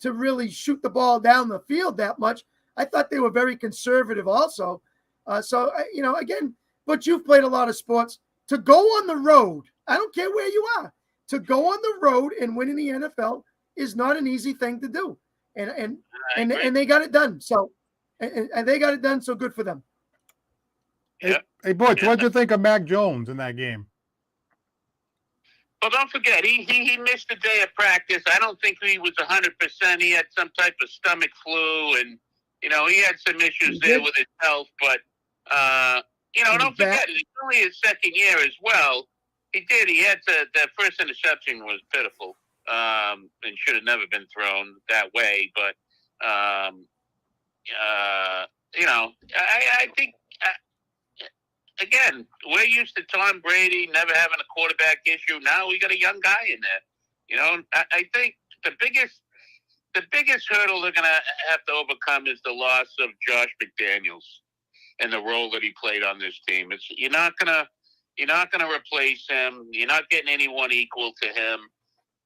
to really shoot the ball down the field that much. I thought they were very conservative also. Again, but you've played a lot of sports. To go on the road, I don't care where you are, to go on the road and win in the NFL is not an easy thing to do. And they got it done. So and they got it done. So good for them. Hey, Butch, what did you think of Mac Jones in that game? Well, don't forget, he missed a day of practice. I don't think he was 100%. He had some type of stomach flu, and, he had some issues there with his health. But, don't forget, it's only his second year as well. He had that first interception was pitiful and should have never been thrown that way. But, I think, again, we're used to Tom Brady never having a quarterback issue. Now we got a young guy in there. I think the biggest hurdle they're going to have to overcome is the loss of Josh McDaniels and the role that he played on this team. You're not gonna replace him. You're not getting anyone equal to him.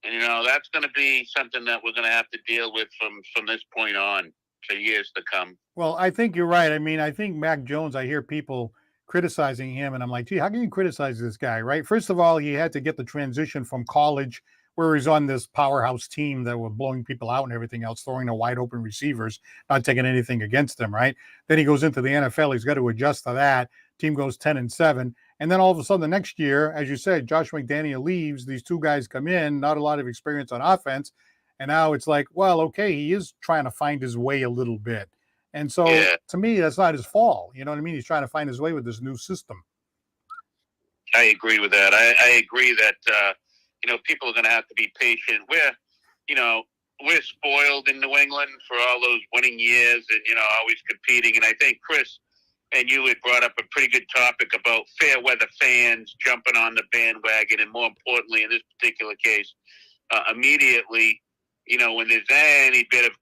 And that's going to be something that we're going to have to deal with from this point on for years to come. Well, I think you're right. I mean, I think Mac Jones, I hear people criticizing him, and I'm like, gee, how can you criticize this guy, right? First of all, he had to get the transition from college, where he's on this powerhouse team that were blowing people out and everything else, throwing the wide open receivers, not taking anything against him, right? Then he goes into the NFL. He's got to adjust to that. Team goes 10-7. And then all of a sudden, the next year, as you said, Josh McDaniel leaves. These two guys come in, not a lot of experience on offense. And now it's like, well, okay, he is trying to find his way a little bit. And so to me, that's not his fault. You know what I mean? He's trying to find his way with this new system. I agree with that. I agree that, people are going to have to be patient. We're spoiled in New England for all those winning years and, always competing. And I think Chris and you had brought up a pretty good topic about fair weather fans jumping on the bandwagon. And more importantly, in this particular case, immediately, when there's any bit of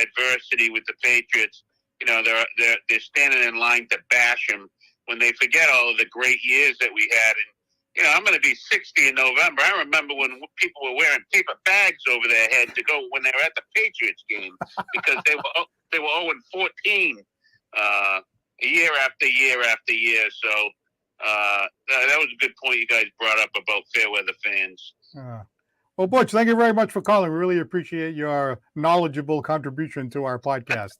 adversity with the Patriots, they're standing in line to bash them when they forget all of the great years that we had. And I'm going to be 60 in November. I remember when people were wearing paper bags over their head to go when they were at the Patriots game because they were 0-14 year after year after year. So that was a good point you guys brought up about fair weather fans. Well, Butch, thank you very much for calling. We really appreciate your knowledgeable contribution to our podcast.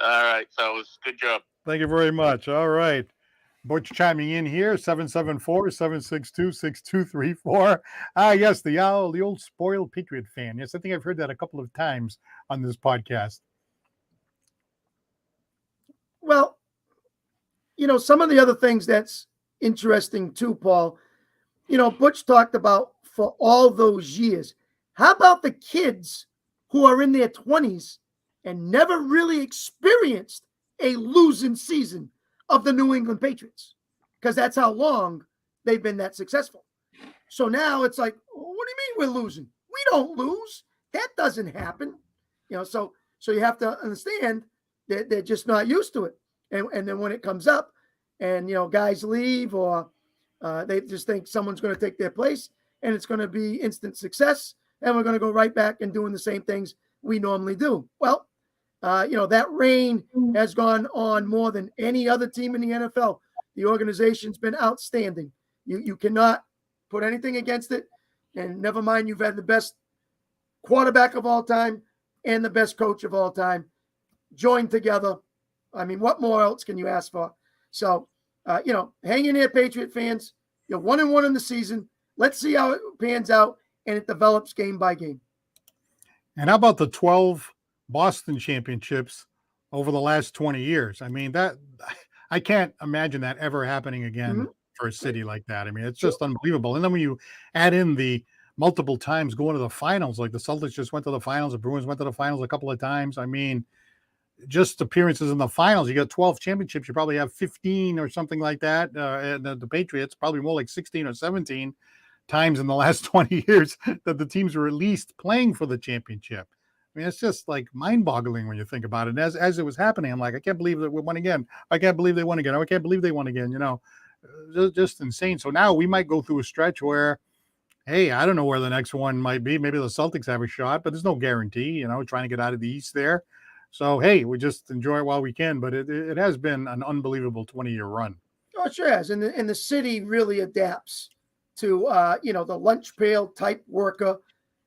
All right, fellas. Good job. Thank you very much. All right. Butch chiming in here, 774-762-6234. Yes, the old spoiled Patriot fan. Yes, I think I've heard that a couple of times on this podcast. Well, some of the other things that's interesting too, Paul, Butch talked about for all those years. How about the kids who are in their 20s and never really experienced a losing season of the New England Patriots? Because that's how long they've been that successful. So now it's like, what do you mean we're losing? We don't lose. That doesn't happen. So you have to understand that they're just not used to it. And then when it comes up and, guys leave or they just think someone's going to take their place and it's going to be instant success and we're going to go right back and doing the same things we normally do. Well, that reign has gone on more than any other team in the NFL. The organization's been outstanding. You cannot put anything against it. And never mind, you've had the best quarterback of all time, and the best coach of all time joined together. I mean, what more else can you ask for? So, hang in there, Patriot fans. You're 1-1 in the season. Let's see how it pans out and it develops game by game. And how about the 12 Boston championships over the last 20 years? I mean, that I can't imagine that ever happening again for a city like that. I mean, it's just unbelievable. And then when you add in the multiple times going to the finals, like the Celtics just went to the finals, the Bruins went to the finals a couple of times. I mean, just appearances in the finals. You got 12 championships. You probably have 15 or something like that. And the Patriots, probably more like 16 or 17 times in the last 20 years that the teams were at least playing for the championship. I mean, it's just like mind-boggling when you think about it. And as it was happening, I'm like, I can't believe that we won again. I can't believe they won again. I can't believe they won again. Just insane. So now we might go through a stretch where, hey, I don't know where the next one might be. Maybe the Celtics have a shot, but there's no guarantee, trying to get out of the East there. So, hey, we just enjoy it while we can. But it has been an unbelievable 20-year run. Oh, it sure has. And the city really adapts to, the lunch pail type worker.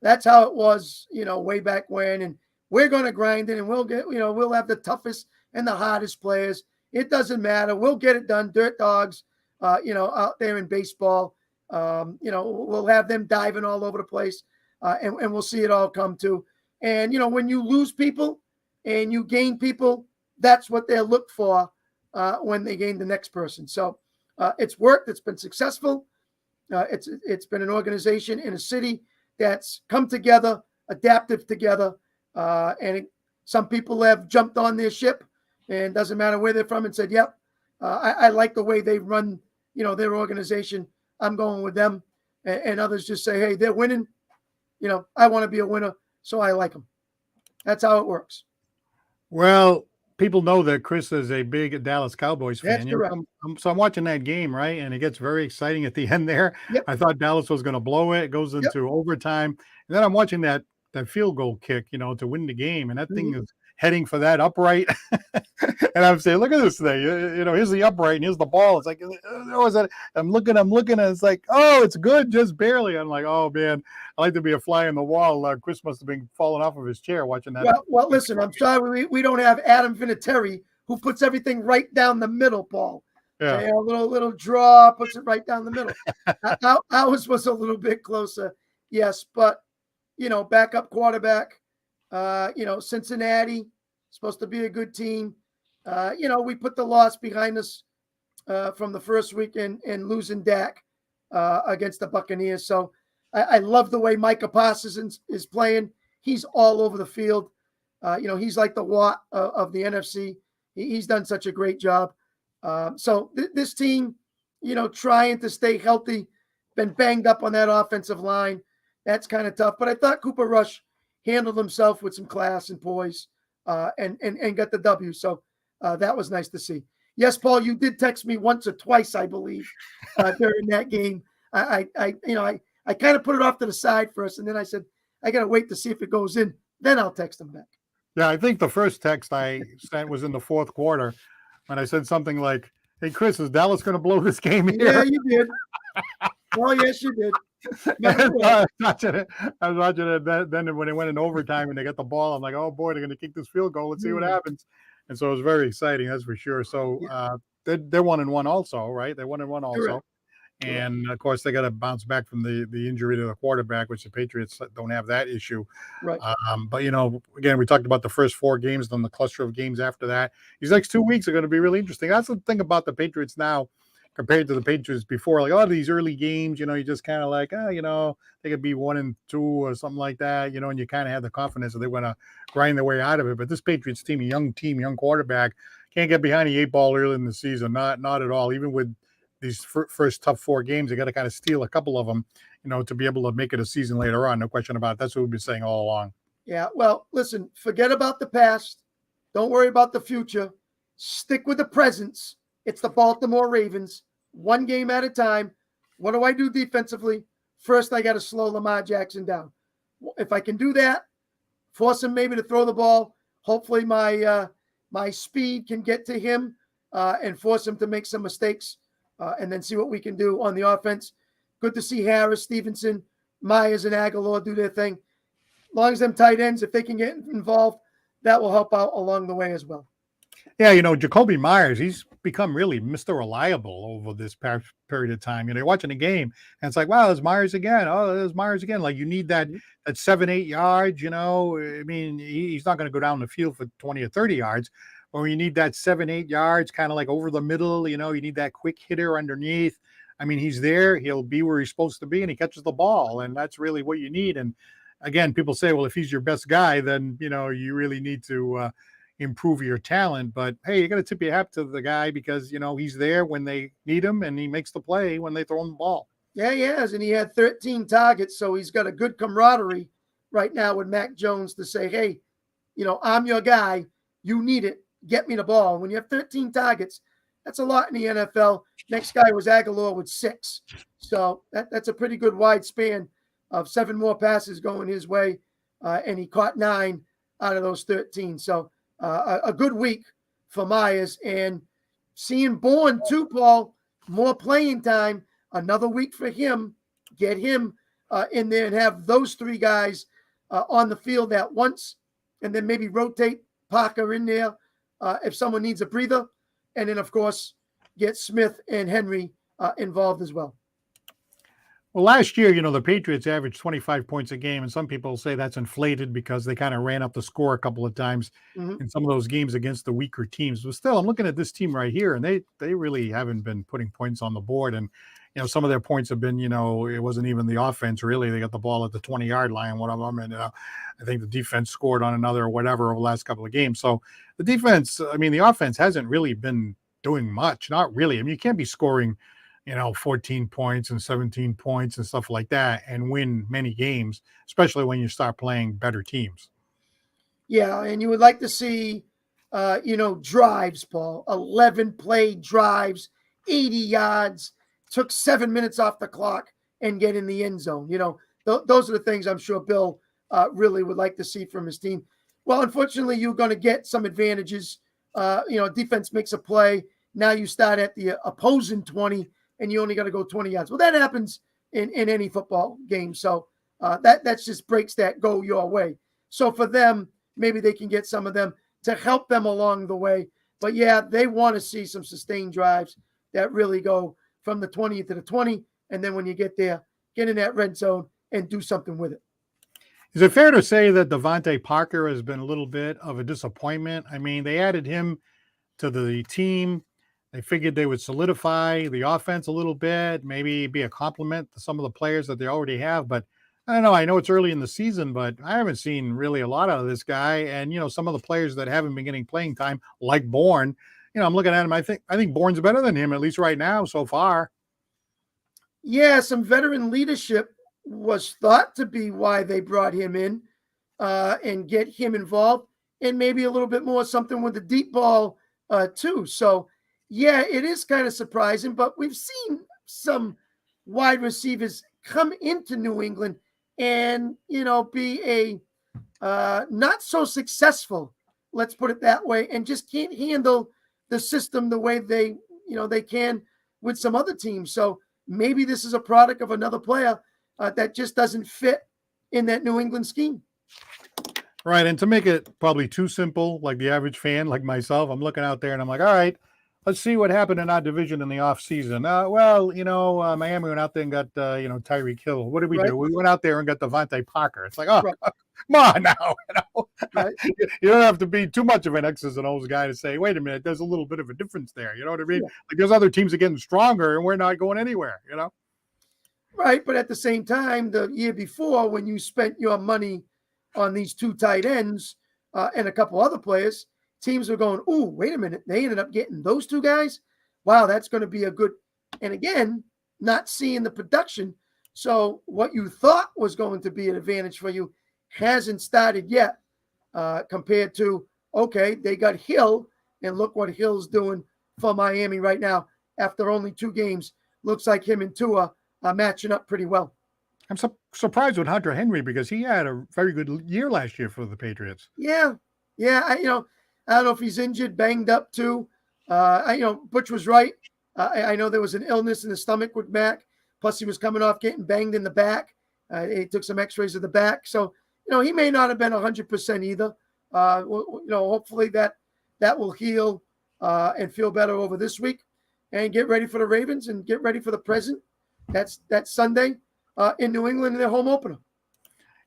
That's how it was, way back when. And we're going to grind it and we'll get, we'll have the toughest and the hardest players. It doesn't matter. We'll get it done. Dirt dogs, out there in baseball. We'll have them diving all over the place and we'll see it all come to. And, when you lose people and you gain people, that's what they'll look for when they gain the next person. So it's worked. It's been successful. It's been an organization in a city that's come together, adapted together, and some people have jumped on their ship, and doesn't matter where they're from, and said, "Yep, I like the way they run, their organization. I'm going with them." And others just say, "Hey, they're winning. I want to be a winner, so I like them." That's how it works. Well, people know that Chris is a big Dallas Cowboys fan. That's correct. So I'm watching that game, right? And it gets very exciting at the end there. Yep. I thought Dallas was going to blow it. It goes into overtime. And then I'm watching that field goal kick, to win the game. And that thing is heading for that upright. And I'm saying, look at this thing. Here's the upright and here's the ball. It's like, I'm looking, and it's like, oh, it's good, just barely. I'm like, oh, man, I like to be a fly on the wall. Chris must have been falling off of his chair watching that. Well, listen, I'm sorry we don't have Adam Vinatieri, who puts everything right down the middle, Paul. Yeah. A little draw, puts it right down the middle. Ours was a little bit closer, yes, but backup quarterback. Cincinnati, supposed to be a good team. We put the loss behind us from the first week and losing Dak against the Buccaneers. So I love the way Micah Parsons is playing. He's all over the field. He's like the Watt of the NFC. He's done such a great job. So this team, trying to stay healthy, been banged up on that offensive line. That's kind of tough. But I thought Cooper Rush handled himself with some class and poise and got the W. So that was nice to see. Yes, Paul, you did text me once or twice, I believe, during that game. I kind of put it off to the side first, and then I said, I got to wait to see if it goes in. Then I'll text him back. Yeah, I think the first text I sent was in the fourth quarter when I said something like, hey, Chris, is Dallas going to blow this game here? Yeah, you did. Oh, yes, you did. I was watching it. Then when it went in overtime and they got the ball, I'm like, oh, boy, they're going to kick this field goal. Let's see what happens. And so it was very exciting, that's for sure. So they're 1-1 also, right? They're 1-1 also. Correct. And, of course, they got to bounce back from the injury to the quarterback, which the Patriots don't have that issue. Right. But, again, we talked about the first 4 games, then the cluster of games after that. These next 2 weeks are going to be really interesting. That's the thing about the Patriots now compared to the Patriots before. Like, a lot of these early games, you just kind of like, they could be 1-2 or something like that, and you kind of have the confidence that they're going to grind their way out of it. But this Patriots team, young quarterback, can't get behind the 8 ball early in the season. Not at all. Even with these first tough 4 games, they got to kind of steal a couple of them, to be able to make it a season later on. No question about it. That's what we've been saying all along. Yeah. Well, listen, forget about the past. Don't worry about the future. Stick with the presents. It's the Baltimore Ravens, 1 game at a time. What do I do defensively? First, I got to slow Lamar Jackson down. If I can do that, force him maybe to throw the ball. Hopefully my speed can get to him and force him to make some mistakes. And then see what we can do on the offense. Good to see Harris, Stevenson, Myers, and Aguilar do their thing. long as them tight ends, if they can get involved, that will help out along the way as well. Yeah, Jacoby Myers, he's become really Mr. Reliable over this past period of time. You're watching a game, and it's like, wow, there's Myers again. Oh, there's Myers again. Like, you need that 7-8 yards. I mean, he's not going to go down the field for 20 or 30 yards, but you need that 7-8 yards, kind of like over the middle. You need that quick hitter underneath. I mean, he's there. He'll be where he's supposed to be, and he catches the ball, and that's really what you need. And again, people say, well, if he's your best guy, then you really need to improve your talent. But hey, you got to tip your hat to the guy because he's there when they need him, and he makes the play when they throw him the ball. Yeah, he has, and he had 13 targets, so he's got a good camaraderie right now with Mac Jones to say, hey, I'm your guy. You need it. Get me the ball. When you have 13 targets, that's a lot in the NFL. Next guy was Aguilar with 6, so that's a pretty good wide span of 7 more passes going his way, and he caught 9 out of those 13. So a good week for Myers, and seeing Bourne too, Paul, more playing time, another week for him, get him in there and have those 3 guys on the field at once, and then maybe rotate Parker in there if someone needs a breather, and then, of course, get Smith and Henry involved as well. Well, last year, the Patriots averaged 25 points a game, and some people say that's inflated because they kind of ran up the score a couple of times in some of those games against the weaker teams. But still, I'm looking at this team right here, and they really haven't been putting points on the board. And, some of their points have been, it wasn't even the offense, really. They got the ball at the 20-yard line, one of them, and I think the defense scored on another or whatever over the last couple of games. So the defense, the offense hasn't really been doing much. Not really. You can't be scoring 14 points and 17 points and stuff like that and win many games, especially when you start playing better teams. Yeah, and you would like to see, drives, Paul, 11 play drives, 80 yards, took 7 minutes off the clock and get in the end zone. Those are the things I'm sure Bill really would like to see from his team. Well, unfortunately, you're going to get some advantages. Defense makes a play. Now you start at the opposing 20, and you only got to go 20 yards. Well, that happens in any football game. So that just breaks that go your way. So for them, maybe they can get some of them to help them along the way. But, yeah, they want to see some sustained drives that really go from the 20 to the 20. And then when you get there, get in that red zone and do something with it. Is it fair to say that Devonte Parker has been a little bit of a disappointment? I mean, they added him to the team. They figured they would solidify the offense a little bit, maybe be a compliment to some of the players that they already have. But I don't know. I know it's early in the season, but I haven't seen really a lot of this guy. And, some of the players that haven't been getting playing time, like Bourne, I'm looking at him. I think Bourne's better than him, at least right now so far. Yeah, some veteran leadership was thought to be why they brought him in and get him involved, and maybe a little bit more something with the deep ball too. So, yeah, it is kind of surprising, but we've seen some wide receivers come into New England and, be a not so successful, let's put it that way, and just can't handle the system the way they can with some other teams. So maybe this is a product of another player that just doesn't fit in that New England scheme. Right. And to make it probably too simple, like the average fan, like myself, I'm looking out there and I'm like, all right, let's see what happened in our division in the offseason. Miami went out there and got, Tyreek Hill. What did we do? We went out there and got Devonte Parker. It's like, come on now. Right. You don't have to be too much of an X's and O's guy to say, wait a minute, there's a little bit of a difference there. You know what I mean? Yeah. Like those other teams are getting stronger and we're not going anywhere, Right. But at the same time, the year before, when you spent your money on these 2 tight ends and a couple other players, teams were going, ooh, wait a minute. They ended up getting those 2 guys. Wow, that's going to be a good, and again, not seeing the production. So what you thought was going to be an advantage for you hasn't started yet compared to, okay, they got Hill, and look what Hill's doing for Miami right now. After only 2 games, looks like him and Tua are matching up pretty well. I'm surprised with Hunter Henry because he had a very good year last year for the Patriots. Yeah. I don't know if he's injured, banged up too. Butch was right. I know there was an illness in the stomach with Mac. Plus, he was coming off getting banged in the back. He took some X-rays of the back. So he may not have been 100% either. Hopefully that will heal and feel better over this week, and get ready for the Ravens and get ready for the present. That's Sunday in New England in their home opener.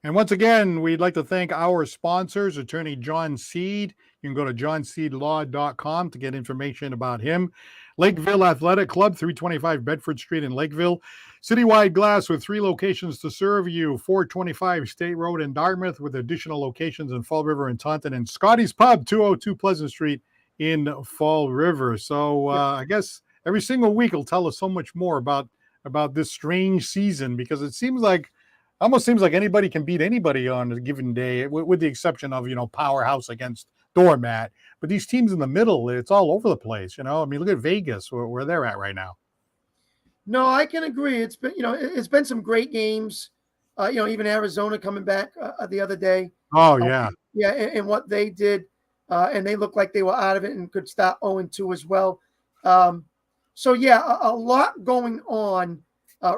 And once again, we'd like to thank our sponsors, attorney John Seed. You can go to johnseedlaw.com to get information about him. Lakeville Athletic Club, 325 Bedford Street in Lakeville. Citywide Glass with 3 locations to serve you. 425 State Road in Dartmouth with additional locations in Fall River and Taunton. And Scotty's Pub, 202 Pleasant Street in Fall River. So I guess every single week will tell us so much more about this strange season, because it almost seems like anybody can beat anybody on a given day, with the exception of, powerhouse against doormat. But these teams in the middle, it's all over the place. I mean, look at Vegas, where they're at right now. No, I can agree. It's been some great games. Even Arizona coming back the other day. Oh, yeah. And what they did. And they looked like they were out of it and could start 0-2 as well. So, a lot going on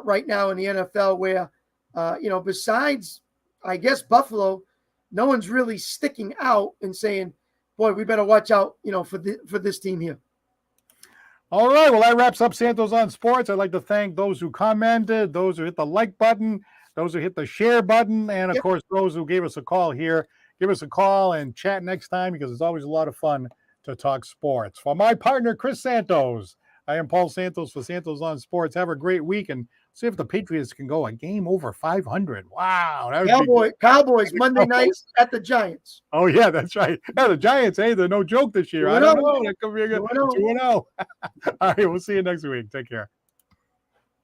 right now in the NFL where, besides, I guess, Buffalo, no one's really sticking out and saying, boy, we better watch out, for this team here. All right. Well, that wraps up Santos on Sports. I'd like to thank those who commented, those who hit the like button, those who hit the share button, and, of course, those who gave us a call here. Give us a call and chat next time, because it's always a lot of fun to talk sports. For my partner, Chris Santos, I am Paul Santos for Santos on Sports. Have a great week, and see if the Patriots can go a game over 500. Wow. Cowboys Monday nights at the Giants. Oh, yeah, that's right. Yeah, the Giants, they're no joke this year. I don't know. That could be a good 2-0. All right, we'll see you next week. Take care.